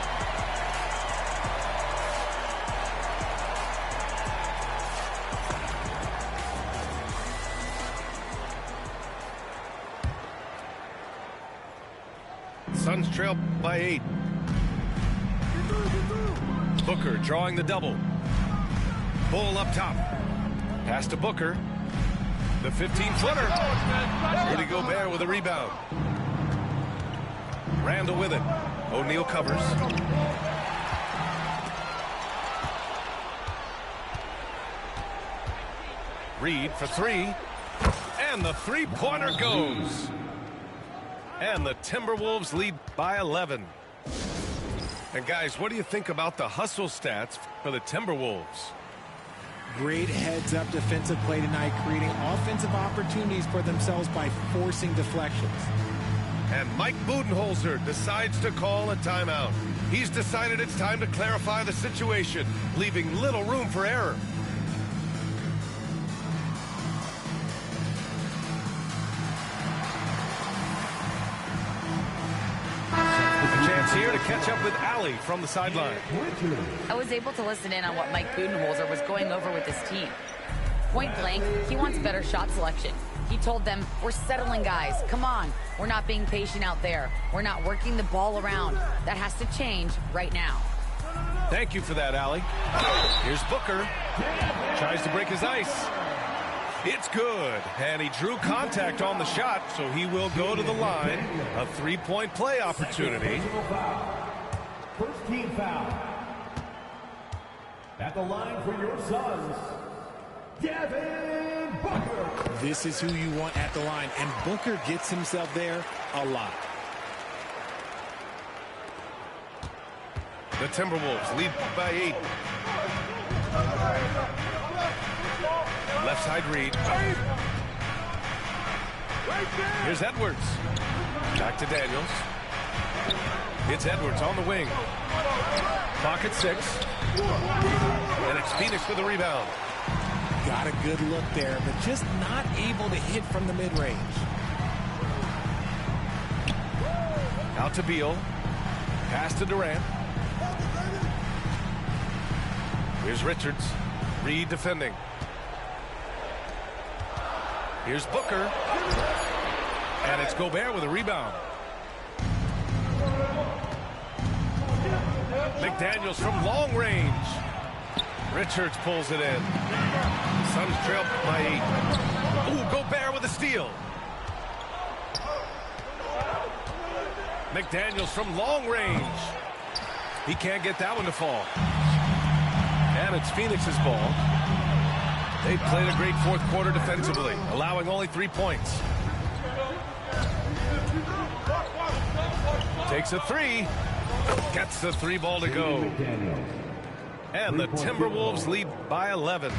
Suns trail by 8. Booker drawing the double. Bull up top. Pass to Booker. The 15-footer. Rudy Gobert with a rebound. Randall with it. O'Neal covers. Reed for 3. And the three-pointer goes. And the Timberwolves lead by 11. And guys, what do you think about the hustle stats for the Timberwolves? Great heads-up defensive play tonight, creating offensive opportunities for themselves by forcing deflections. And Mike Budenholzer decides to call a timeout. He's decided it's time to clarify the situation, leaving little room for error. Here to catch up with Allie from the sideline. I was able to listen in on what Mike Budenholzer was going over with his team. Point blank, he wants better shot selection. He told them, we're settling guys. Come on. We're not being patient out there. We're not working the ball around. That has to change right now. Thank you for that, Allie. Here's Booker. Tries to break his ice. It's good, and he drew contact on the shot, so he will go to the line. A three-point play opportunity. First team foul. At the line for your Suns, Devin Booker. This is who you want at the line, and Booker gets himself there a lot. The Timberwolves lead by 8. Left side Reed. Here's Edwards. Back to Daniels. It's Edwards on the wing. Pocket 6. And it's Phoenix with the rebound. Got a good look there, but just not able to hit from the mid-range. Out to Beal. Pass to Durant. Here's Richards. Reed defending. Here's Booker. And it's Gobert with a rebound. McDaniels from long range. Richards pulls it in. Suns trail by 8. Ooh, Gobert with a steal. McDaniels from long range. He can't get that one to fall. And it's Phoenix's ball. They played a great fourth quarter defensively, allowing only 3 points. Takes a 3. Gets the 3 ball to go. And the Timberwolves lead by 11.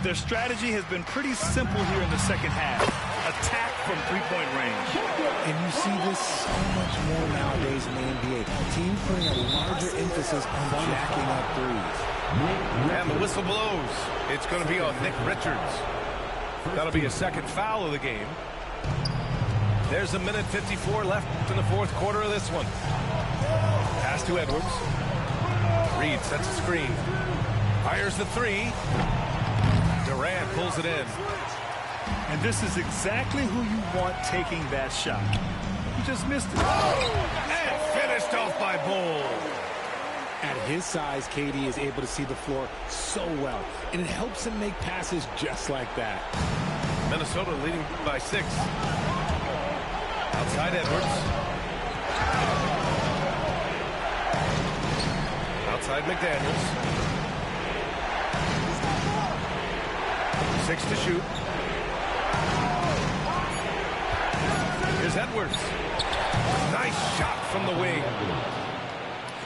Their strategy has been pretty simple here in the second half. Attack from three-point range. And you see this so much more nowadays in the NBA. Teams putting a larger emphasis on jacking up threes. And the whistle blows. It's going to be on Nick Richards. That'll be a second foul of the game. There's a minute 54 left in the fourth quarter of this one. Pass to Edwards. Reed sets a screen. Fires the 3. Durant pulls it in. And this is exactly who you want taking that shot. He just missed it. And finished off by Bull. At his size, KD is able to see the floor so well, and it helps him make passes just like that. Minnesota leading by 6. Outside Edwards. Outside McDaniels. 6 to shoot. Here's Edwards. Nice shot from the wing.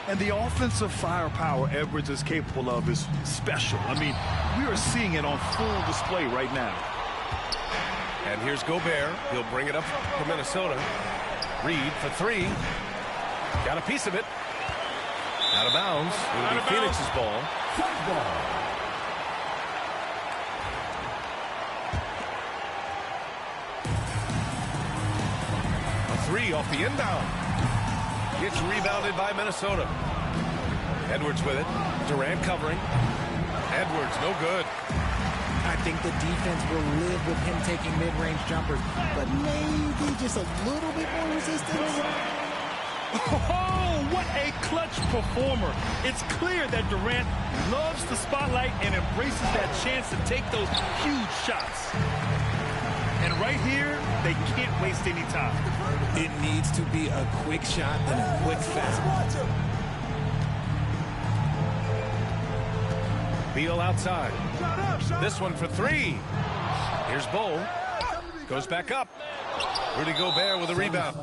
And the offensive firepower Edwards is capable of is special. I mean, we are seeing it on full display right now. And here's Gobert. He'll bring it up for Minnesota. Reed for three. Got a piece of it. Out of bounds. It'll be Phoenix's ball. A three off the inbound. Gets rebounded by Minnesota. Edwards with it. Durant covering. Edwards, no good. I think the defense will live with him taking mid-range jumpers, but maybe just a little bit more resistance. Oh, what a clutch performer. It's clear that Durant loves the spotlight and embraces that chance to take those huge shots. And right here, they can't waste any time. It needs to be a quick shot and a quick fast. Beal outside. This one for three. Here's Bull. Goes back up. Rudy Gobert with a rebound.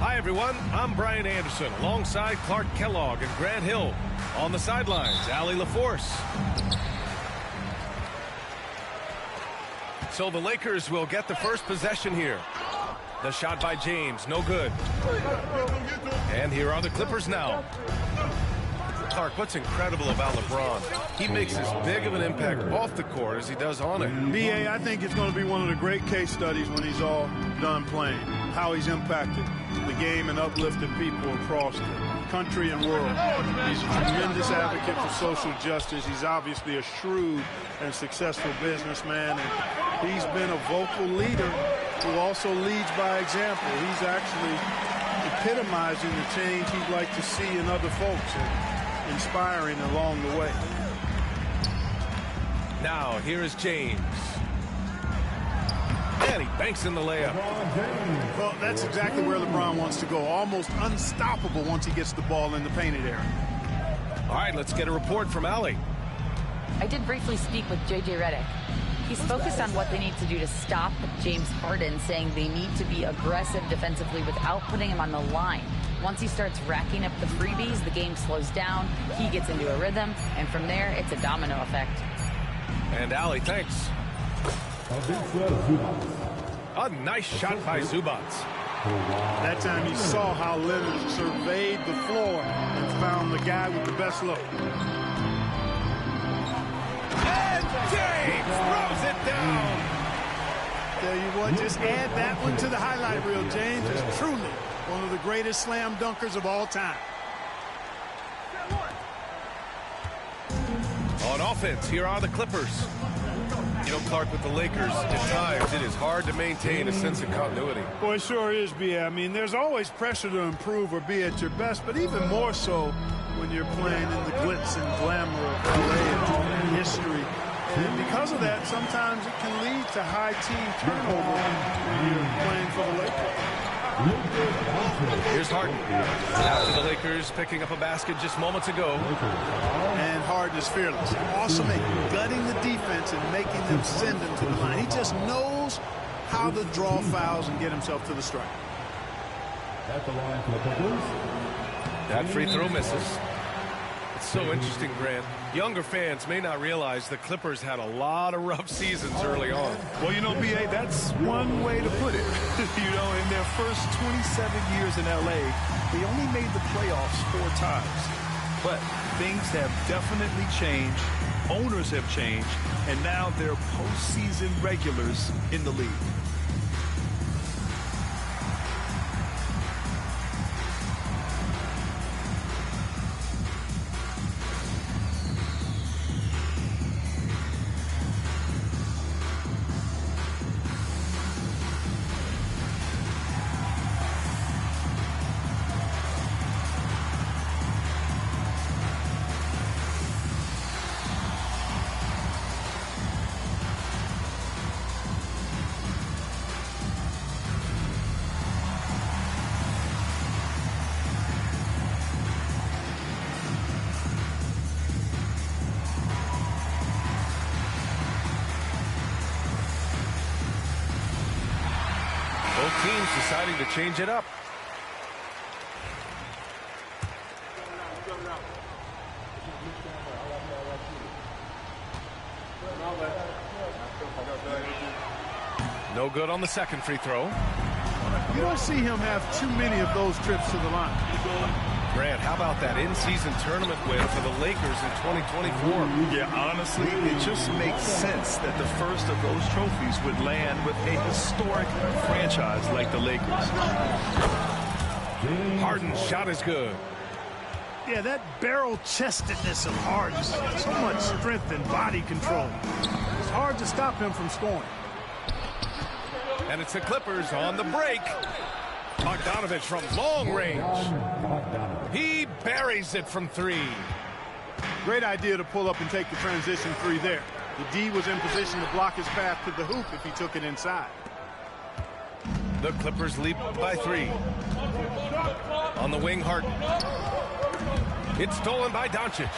Hi, everyone. I'm Brian Anderson alongside Clark Kellogg and Grant Hill. On the sidelines, Allie LaForce. So the Lakers will get the first possession here. The shot by James, no good. And here are the Clippers now. Clark, what's incredible about LeBron? He makes as big of an impact off the court as he does on it. B.A., I think it's going to be one of the great case studies when he's all done playing, how he's impacted the game and uplifted people across the country and world. He's a tremendous advocate for social justice. He's obviously a shrewd and successful businessman, and he's been a vocal leader who also leads by example. He's actually epitomizing the change he'd like to see in other folks and inspiring along the way. Now, here is James. And he banks in the layup. Well, that's exactly where LeBron wants to go. Almost unstoppable once he gets the ball in the painted area. All right, let's get a report from Allie. I did briefly speak with J.J. Redick. He's focused on what they need to do to stop James Harden, saying they need to be aggressive defensively without putting him on the line. Once he starts racking up the freebies, the game slows down, he gets into a rhythm, and from there, it's a domino effect. And Allie, thanks. A nice shot by Zubac. That time he saw how Leonard surveyed the floor and found the guy with the best look. And James throws it down. Tell you what, just add that one to the highlight reel. James is truly one of the greatest slam dunkers of all time. On offense, here are the Clippers. You know, Clark, with the Lakers, at times it is hard to maintain a sense of continuity. Boy, it sure is, B.A. I mean, there's always pressure to improve or be at your best, but even more so when you're playing in the glitz and glamour of L.A. and history. And because of that, sometimes it can lead to high team turnover when you're playing for the Lakers. Here's Harden. After the Lakers picking up a basket just moments ago. And Harden is fearless. Awesome at gutting the defense and making them send him to the line. He just knows how to draw fouls and get himself to the strike. At the line for the Clippers. That free throw misses. It's so interesting, Grant. Younger fans may not realize the Clippers had a lot of rough seasons early on. Well, you know, B.A., that's one way to put it. You know, in their first 27 years in L.A., they only made the playoffs 4 times. But things have definitely changed. Owners have changed. And now they're postseason regulars in the league. Both teams deciding to change it up. No good on the second free throw. You don't see him have too many of those trips to the line. Grant, how about that in-season tournament win for the Lakers in 2024? Yeah, honestly, it just makes sense that the first of those trophies would land with a historic franchise like the Lakers. Harden's shot is good. Yeah, that barrel-chestedness of Harden, so much strength and body control. It's hard to stop him from scoring. And it's the Clippers on the break. Bogdanovich from long range. He buries it from three. Great idea to pull up and take the transition three there. The D was in position to block his path to the hoop if he took it inside. The Clippers lead by 3. On the wing, Harden. It's stolen by Doncic.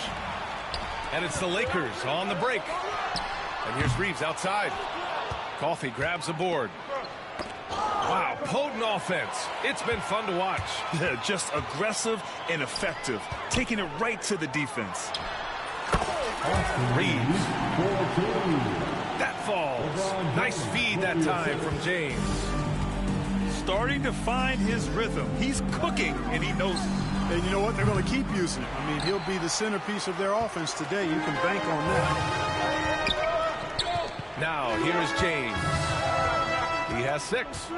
And it's the Lakers on the break. And here's Reeves outside. Coffey grabs a board. Wow, potent offense. It's been fun to watch. Yeah, just aggressive and effective, taking it right to the defense. Reeves. That falls. Nice feed that time from James. Starting to find his rhythm. He's cooking, and he knows it. And you know what? They're going to keep using it. I mean, he'll be the centerpiece of their offense today. You can bank on that. Now, here's James. He has 6.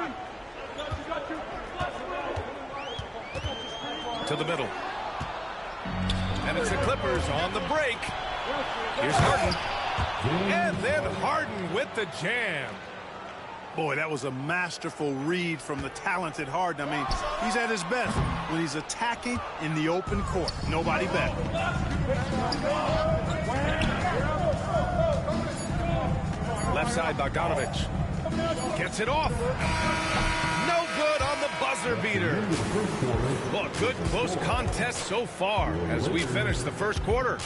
To the middle. And it's the Clippers on the break. Here's Harden. And then Harden with the jam. Boy, that was a masterful read from the talented Harden. I mean, he's at his best when he's attacking in the open court. Nobody better. Left side, Bogdanovich. Gets it off. No good on the buzzer beater. Well, good close contest so far as we finish the first quarter.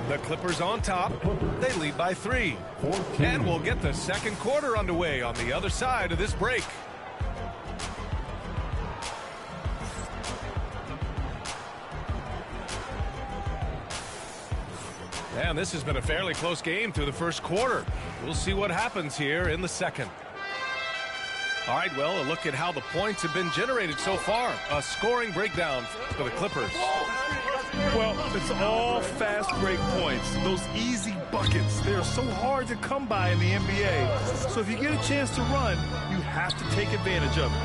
The Clippers on top. They lead by 3. And we'll get the second quarter underway on the other side of this break. And this has been a fairly close game through the first quarter. We'll see what happens here in the second. All right, well, a look at how the points have been generated so far. A scoring breakdown for the Clippers. Well, it's all fast break points. Those easy buckets, they're so hard to come by in the NBA. So if you get a chance to run, you have to take advantage of it.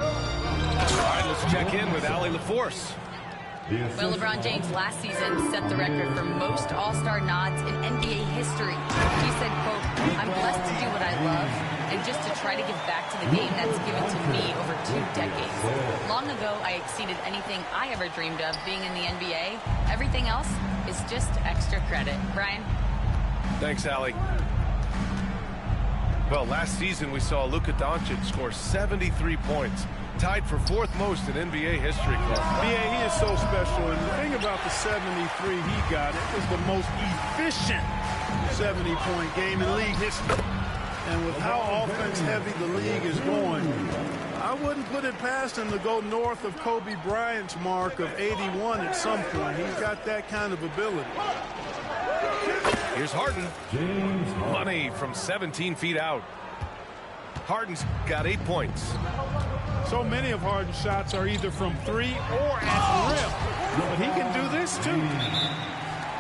All right, let's check in with Allie LaForce. Well, LeBron James last season set the record for most All-Star nods in NBA history. He said, quote, "I'm blessed to do what I love and just to try to give back to the game that's given to me over 2 decades. Long ago, I exceeded anything I ever dreamed of being in the NBA. Everything else is just extra credit." Brian? Thanks, Allie. Well, last season we saw Luka Doncic score 73 points. Tied for 4th most in NBA history. Yeah, he is so special. And the thing about the 73 he got, it was the most efficient 70-point game in league history. And with how offense-heavy the league is going, I wouldn't put it past him to go north of Kobe Bryant's mark of 81 at some point. He's got that kind of ability. Here's Harden. Money from 17 feet out. Harden's got 8 points. So many of Harden's shots are either from 3 or at the rim. But he can do this, too.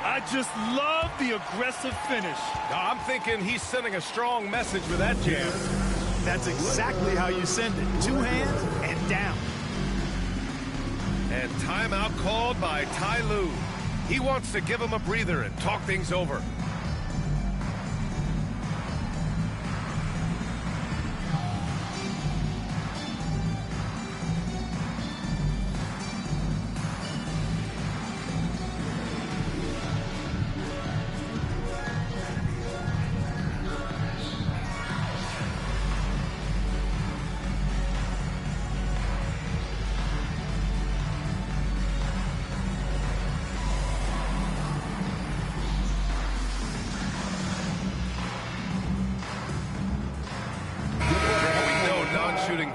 I just love the aggressive finish. Now, I'm thinking he's sending a strong message with that jam. That's exactly how you send it. 2 hands and down. And timeout called by Ty Lue. He wants to give him a breather and talk things over.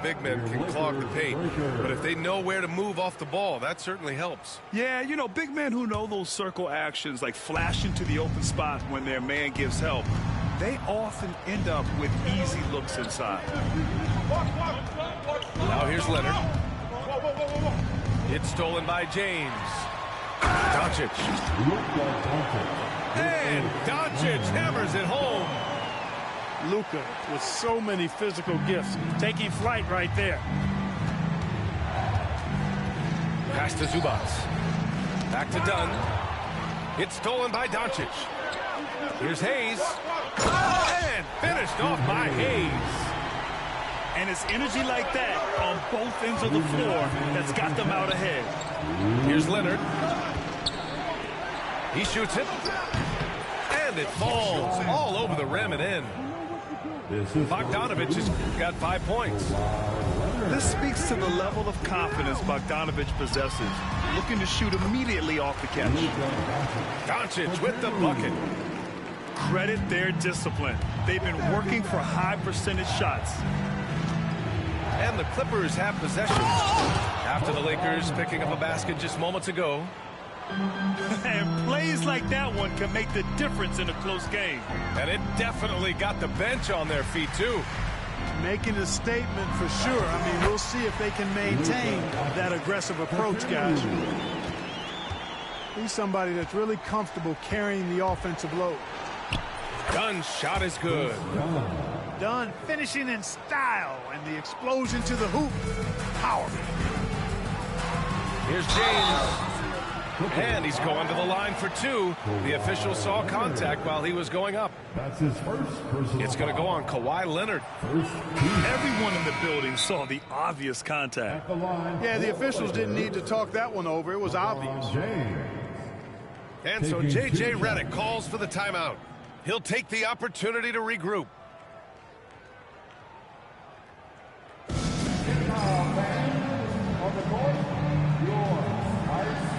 Big men can clog the paint, but if they know where to move off the ball, that certainly helps. Yeah, you know, big men who know those circle actions, like flashing to the open spot when their man gives help. they often end up with easy looks inside. Now here's Leonard. It's stolen by James. Doncic. And Doncic hammers it home. Luka with so many physical gifts, taking flight right there. Pass to Zubats. Back to Dunn. It's stolen by Doncic. Here's Hayes. And finished off by Hayes. And it's energy like that on both ends of the floor that's got them out ahead. Here's Leonard. He shoots it. And it falls all over the rim and in. Bogdanovich has got 5 points. This speaks to the level of confidence Bogdanovich possesses, looking to shoot immediately off the catch. Doncic with the bucket. Credit their discipline. They've been working for high percentage shots. And the Clippers have possession. After the Lakers picking up a basket just moments ago. And plays like that one can make the difference in a close game. And it definitely got the bench on their feet, too. Making a statement for sure. I mean, we'll see if they can maintain that aggressive approach, guys. He's somebody that's really comfortable carrying the offensive load. Dunn's shot is good. Dunn finishing in style, and the explosion to the hoop. Powerful. Here's James. And he's going to the line for 2. The official saw contact while he was going up. That's his first personal. It's going to go on Kawhi Leonard. Everyone in the building saw the obvious contact. Yeah, the officials didn't need to talk that one over. It was obvious. And so J.J. Redick calls for the timeout. He'll take the opportunity to regroup. On the court, your ice.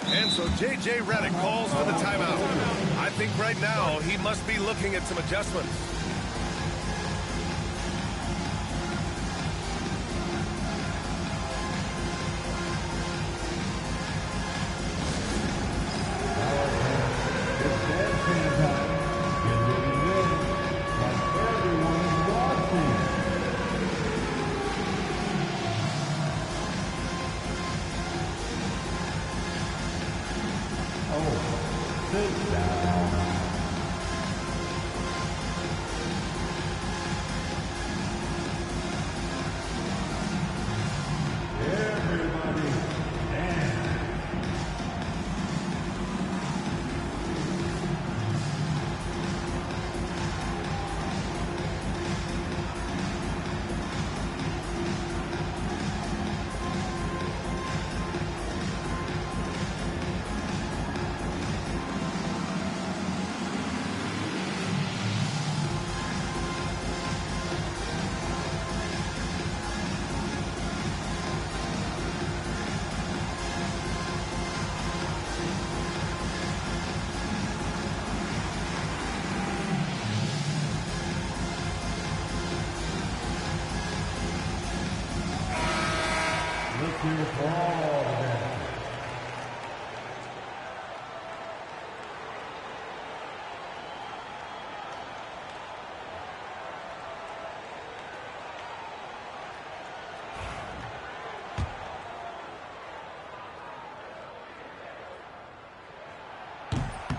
And so J.J. Redick calls for the timeout. I think right now he must be looking at some adjustments.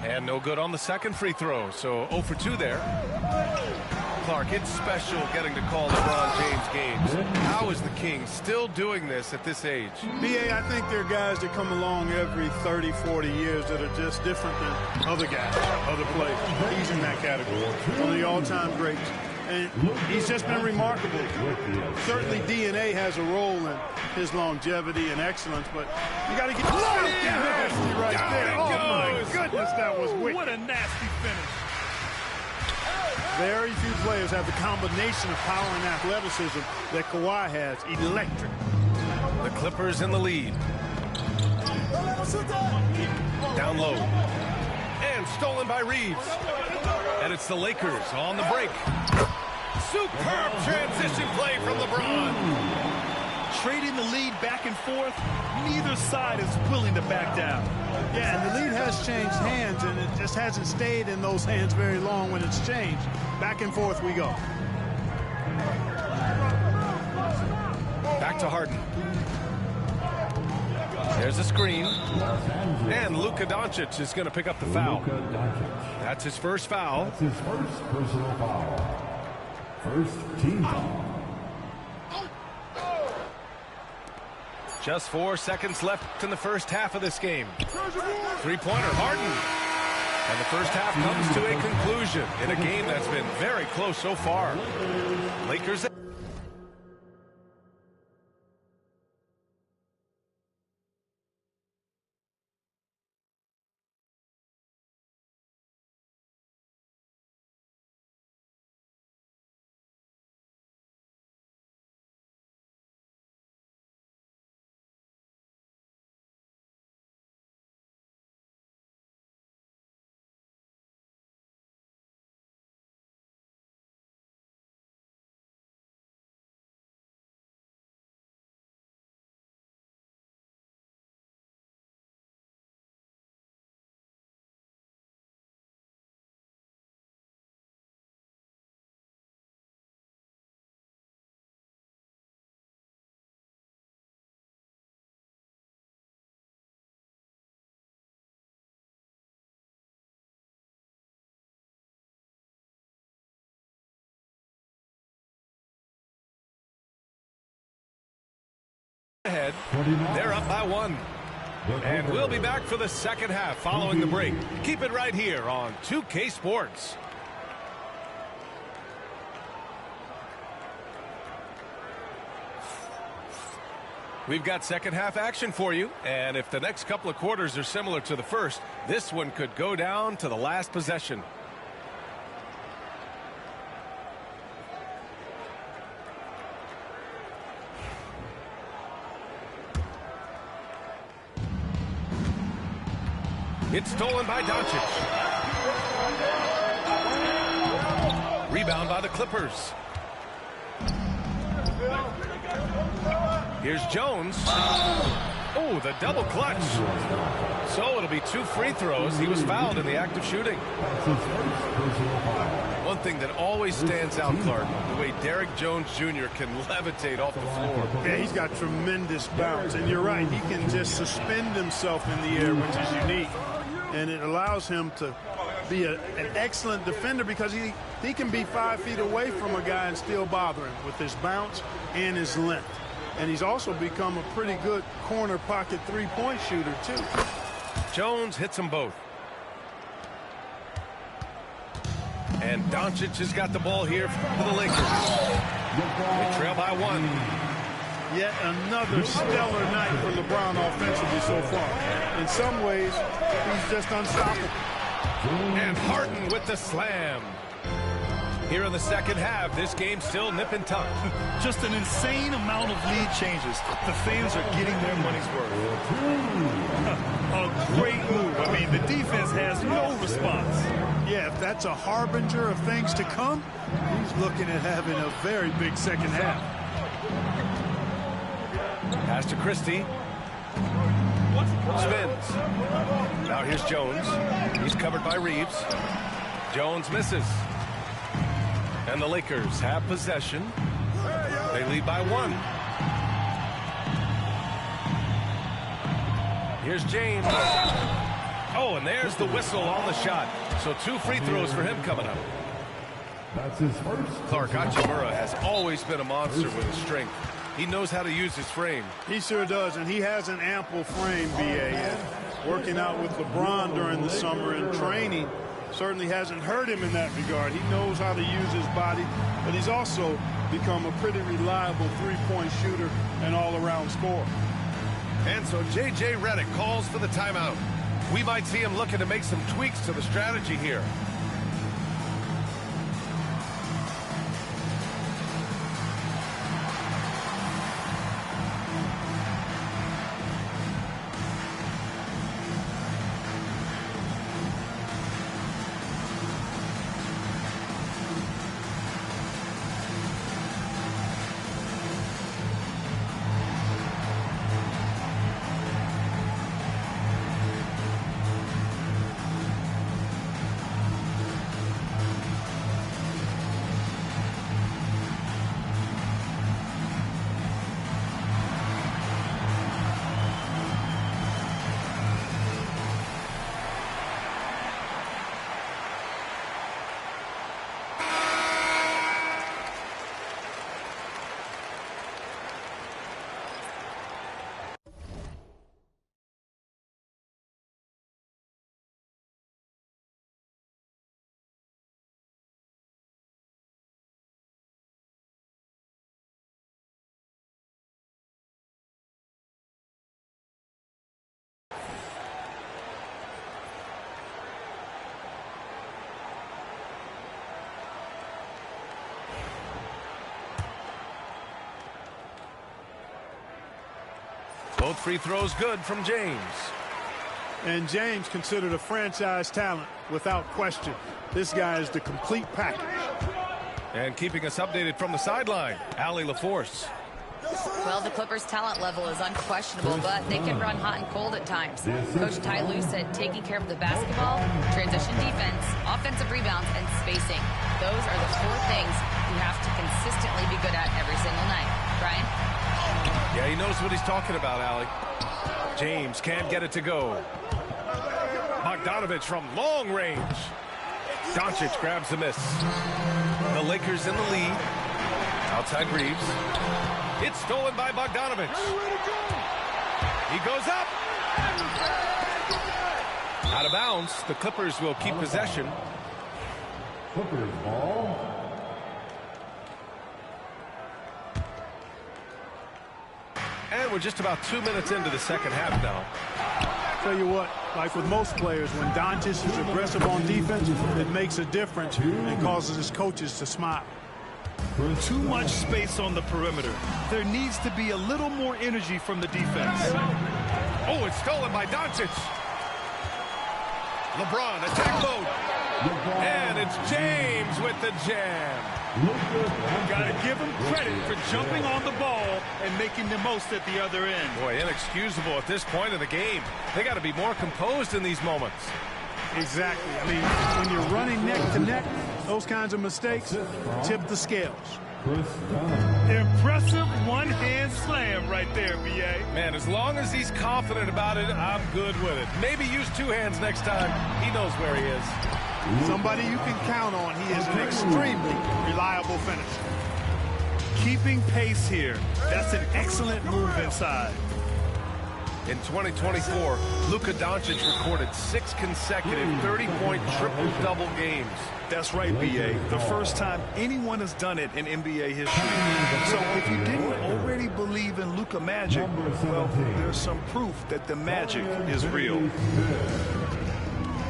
And no good on the second free throw, so 0 for 2 there. Clark, it's special getting to call LeBron James games. How is the King still doing this at this age? B.A., I think there are guys that come along every 30, 40 years that are just different than other guys, other players. He's in that category. One of the all-time greats. And he's just been remarkable. Certainly DNA has a role in his longevity and excellence, but you got to get nasty right there. Oh, my goodness, that was wicked. What a nasty finish. Very few players have the combination of power and athleticism that Kawhi has. Electric. The Clippers in the lead. Down low. And stolen by Reeves. And it's the Lakers on the break. Superb transition play from LeBron. Trading the lead back and forth, neither side is willing to back down. Yeah, and the lead has changed hands, and it just hasn't stayed in those hands very long when it's changed. Back and forth we go. Back to Harden. There's a screen. And Luka Doncic is going to pick up the foul. That's his first foul. That's his first personal foul. First team foul. Just 4 seconds left in the first half of this game. Three-pointer, Harden. And the first half comes to a conclusion in a game that's been very close so far. Lakers. Ahead. They're up by 1. And we'll be back for the second half following the break. Keep it right here on 2K Sports. We've got second half action for you, and if the next couple of quarters are similar to the first, this one could go down to the last possession. It's stolen by Doncic. Rebound by the Clippers. Here's Jones. Oh, the double clutch. So it'll be 2 free throws. He was fouled in the act of shooting. One thing that always stands out, Clark, the way Derrick Jones Jr. can levitate off the floor. Yeah, he's got tremendous bounce. And you're right, he can just suspend himself in the air, which is unique. And it allows him to be an excellent defender because he can be 5 feet away from a guy and still bother him with his bounce and his length. And he's also become a pretty good corner pocket three-point shooter, too. Jones hits them both. And Doncic has got the ball here for the Lakers. They trail by 1. Yet another stellar night for LeBron offensively so far. In some ways, he's just unstoppable. And Harden with the slam. Here in the second half, this game's still nip and tuck. Just an insane amount of lead changes. The fans are getting their money's worth. A great move. I mean, the defense has no response. Yeah, if that's a harbinger of things to come, he's looking at having a very big second half. Pass to Christie. Spins. Now here's Jones. He's covered by Reeves. Jones misses. And the Lakers have possession. They lead by 1. Here's James. Oh, and there's the whistle on the shot. So 2 free throws for him coming up. That's his first. Clark Hachimura has always been a monster with his strength. He knows how to use his frame. He sure does, and he has an ample frame, B.A. Working out with LeBron during the summer and training certainly hasn't hurt him in that regard. He knows how to use his body, but he's also become a pretty reliable three-point shooter and all-around scorer. And so J.J. Redick calls for the timeout. We might see him looking to make some tweaks to the strategy here. Both free throws good from James. And James considered a franchise talent without question. This guy is the complete package. And keeping us updated from the sideline, Allie LaForce. Well, the Clippers' talent level is unquestionable, but they can run hot and cold at times. Coach Ty Lue said taking care of the basketball, transition defense, offensive rebounds, and spacing. Those are the 4 things you have to consistently be good at every single night. Brian? Yeah, he knows what he's talking about, Allie. James can't get it to go. Bogdanovich from long range. Doncic grabs the miss. The Lakers in the lead. Outside Reeves. It's stolen by Bogdanovich. He goes up. Out of bounds. The Clippers will keep possession. Clippers ball. And we're just about 2 minutes into the second half now. Tell you what, like with most players, when Doncic is aggressive on defense, it makes a difference and causes his coaches to smile. Too much space on the perimeter. There needs to be a little more energy from the defense. Oh, it's stolen by Doncic. LeBron, attack mode. And it's James with the jam. Got to give him credit for jumping on the ball and making the most at the other end. Boy, inexcusable at this point in the game. They got to be more composed in these moments. Exactly. I mean, when you're running neck to neck, those kinds of mistakes tip the scales. Impressive one-hand slam right there, B.A. Man, as long as he's confident about it, I'm good with it. Maybe use 2 hands next time. He knows where he is. Somebody you can count on. He is an extremely reliable finisher. Keeping pace here. That's an excellent move inside. In 2024, Luka Doncic recorded 6 consecutive 30-point triple-double games. That's right, B.A. The first time anyone has done it in NBA history. So if you didn't already believe in Luka magic, well, there's some proof that the magic is real.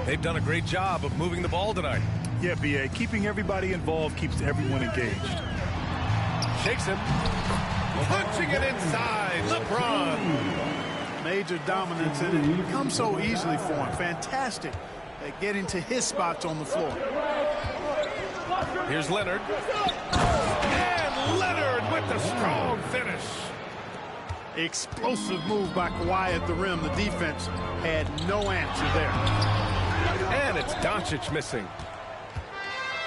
They've done a great job of moving the ball tonight. Yeah, B.A. Keeping everybody involved keeps everyone engaged. Shakes him. Punching it inside. LeBron. Major dominance, and it comes so easily for him. Fantastic at getting to his spots on the floor. Here's Leonard. And Leonard with the strong finish. Explosive move by Kawhi at the rim. The defense had no answer there. And it's Doncic missing.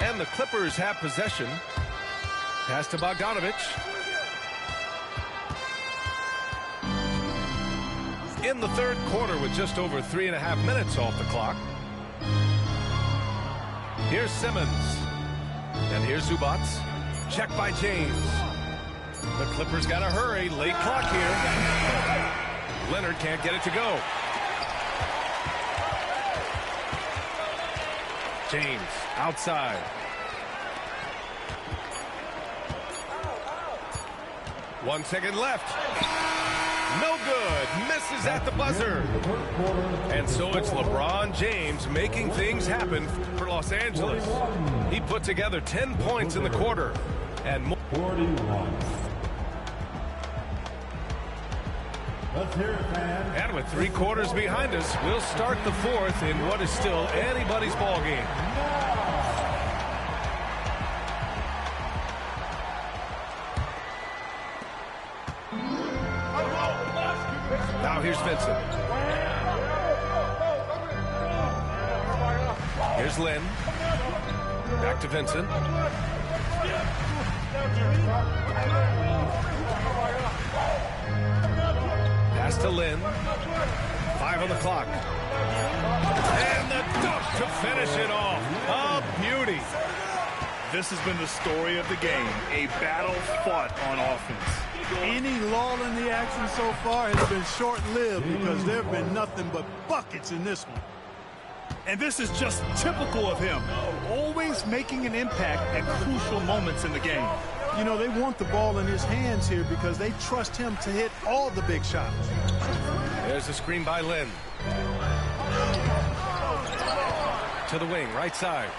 And the Clippers have possession. Pass to Bogdanovich. in the third quarter with just over 3.5 minutes off the clock. Here's Simmons. And here's Zubac. Check by James. The Clippers got to hurry. Late clock here. Leonard can't get it to go. James outside. One second left. No good. Misses at the buzzer. And so it's LeBron James making things happen for Los Angeles. He put together 10 points in the quarter. And more. 41. Let's hear it, man. And with 3 quarters behind us, we'll start the fourth in what is still anybody's ball game. Now here's Vincent. Here's Lynn. Back to Vincent. Pass to Lynn. 5 on the clock. And the dunk to finish it off. A beauty. This has been the story of the game. A battle fought on offense. Any lull in the action so far has been short-lived because there have been nothing but buckets in this one. And this is just typical of him. Always making an impact at crucial moments in the game. You know, they want the ball in his hands here because they trust him to hit all the big shots. There's a screen by Lynn. To the wing, right side.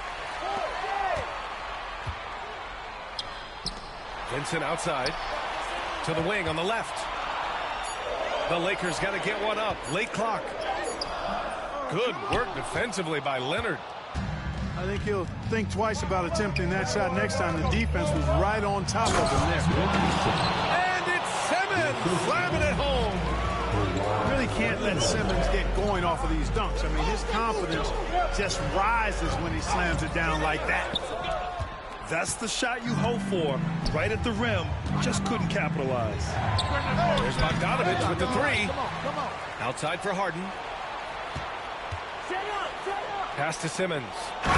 Vincent outside. To the wing on the left. The Lakers got to get one up. Late clock. Good work defensively by Leonard. I think he'll think twice about attempting that shot next time. The defense was right on top of him there. And it's Simmons slamming it home. Really can't let Simmons get going off of these dunks. I mean, his confidence just rises when he slams it down like that. That's the shot you hope for. Right at the rim. Just couldn't capitalize. There's Bogdanovich with the 3. Outside for Harden. Pass to Simmons. Oh,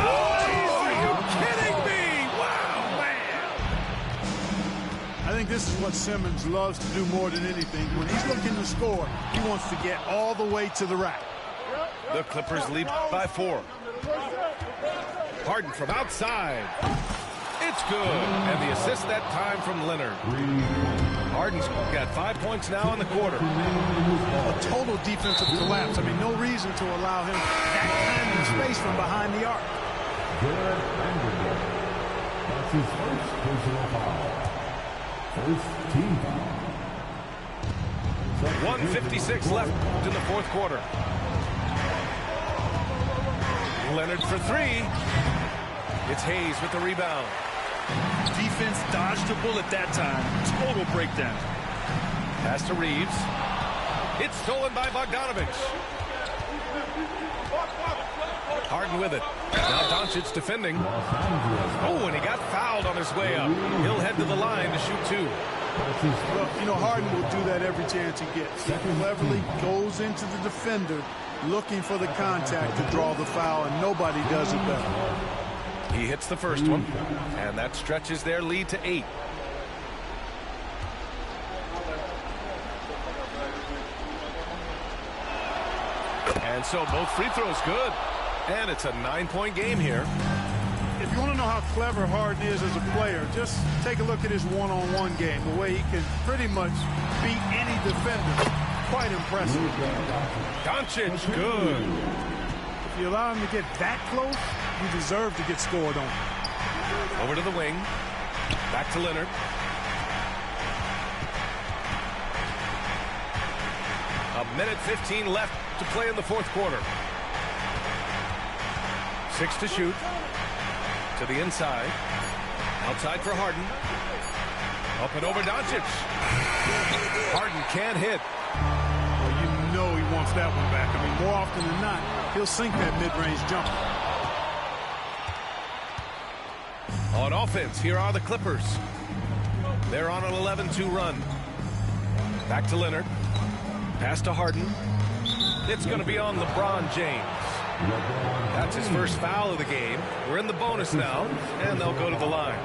are you kidding me? Wow, man. I think this is what Simmons loves to do more than anything. When he's looking to score, he wants to get all the way to the rack. The Clippers lead by 4. Harden from outside. It's good. And the assist that time from Leonard. Harden's got 5 points now in the quarter. A total defensive collapse. I mean, no reason to allow him that kind of space from behind the arc. Good. That's his first personal foul. First team foul. 1:56 left in the fourth quarter. Leonard for 3. It's Hayes with the rebound. Defense dodged a bullet that time. Total breakdown. Pass to Reeves. It's stolen by Bogdanovich. Harden with it. Now Doncic defending. Oh, and he got fouled on his way up. He'll head to the line to shoot 2. Well, you know, Harden will do that every chance he gets. He cleverly goes into the defender looking for the contact to draw the foul, and nobody does it better. He hits the first one, and that stretches their lead to 8. And so both free throws good. And it's a 9-point game here. If you want to know how clever Harden is as a player, just take a look at his one-on-one game. The way he can pretty much beat any defender. Quite impressive. Doncic, good. If you allow him to get that close, you deserve to get scored on. Over to the wing. Back to Leonard. A minute 15 left to play in the fourth quarter. 6 to shoot. To the inside. Outside for Harden. Up and over Doncic. Harden can't hit. Well, you know he wants that one back. I mean, more often than not, he'll sink that mid-range jumper. On offense, here are the Clippers. They're on an 11-2 run. Back to Leonard. Pass to Harden. It's going to be on LeBron James. That's his first foul of the game. We're in the bonus now, and they'll go to the line.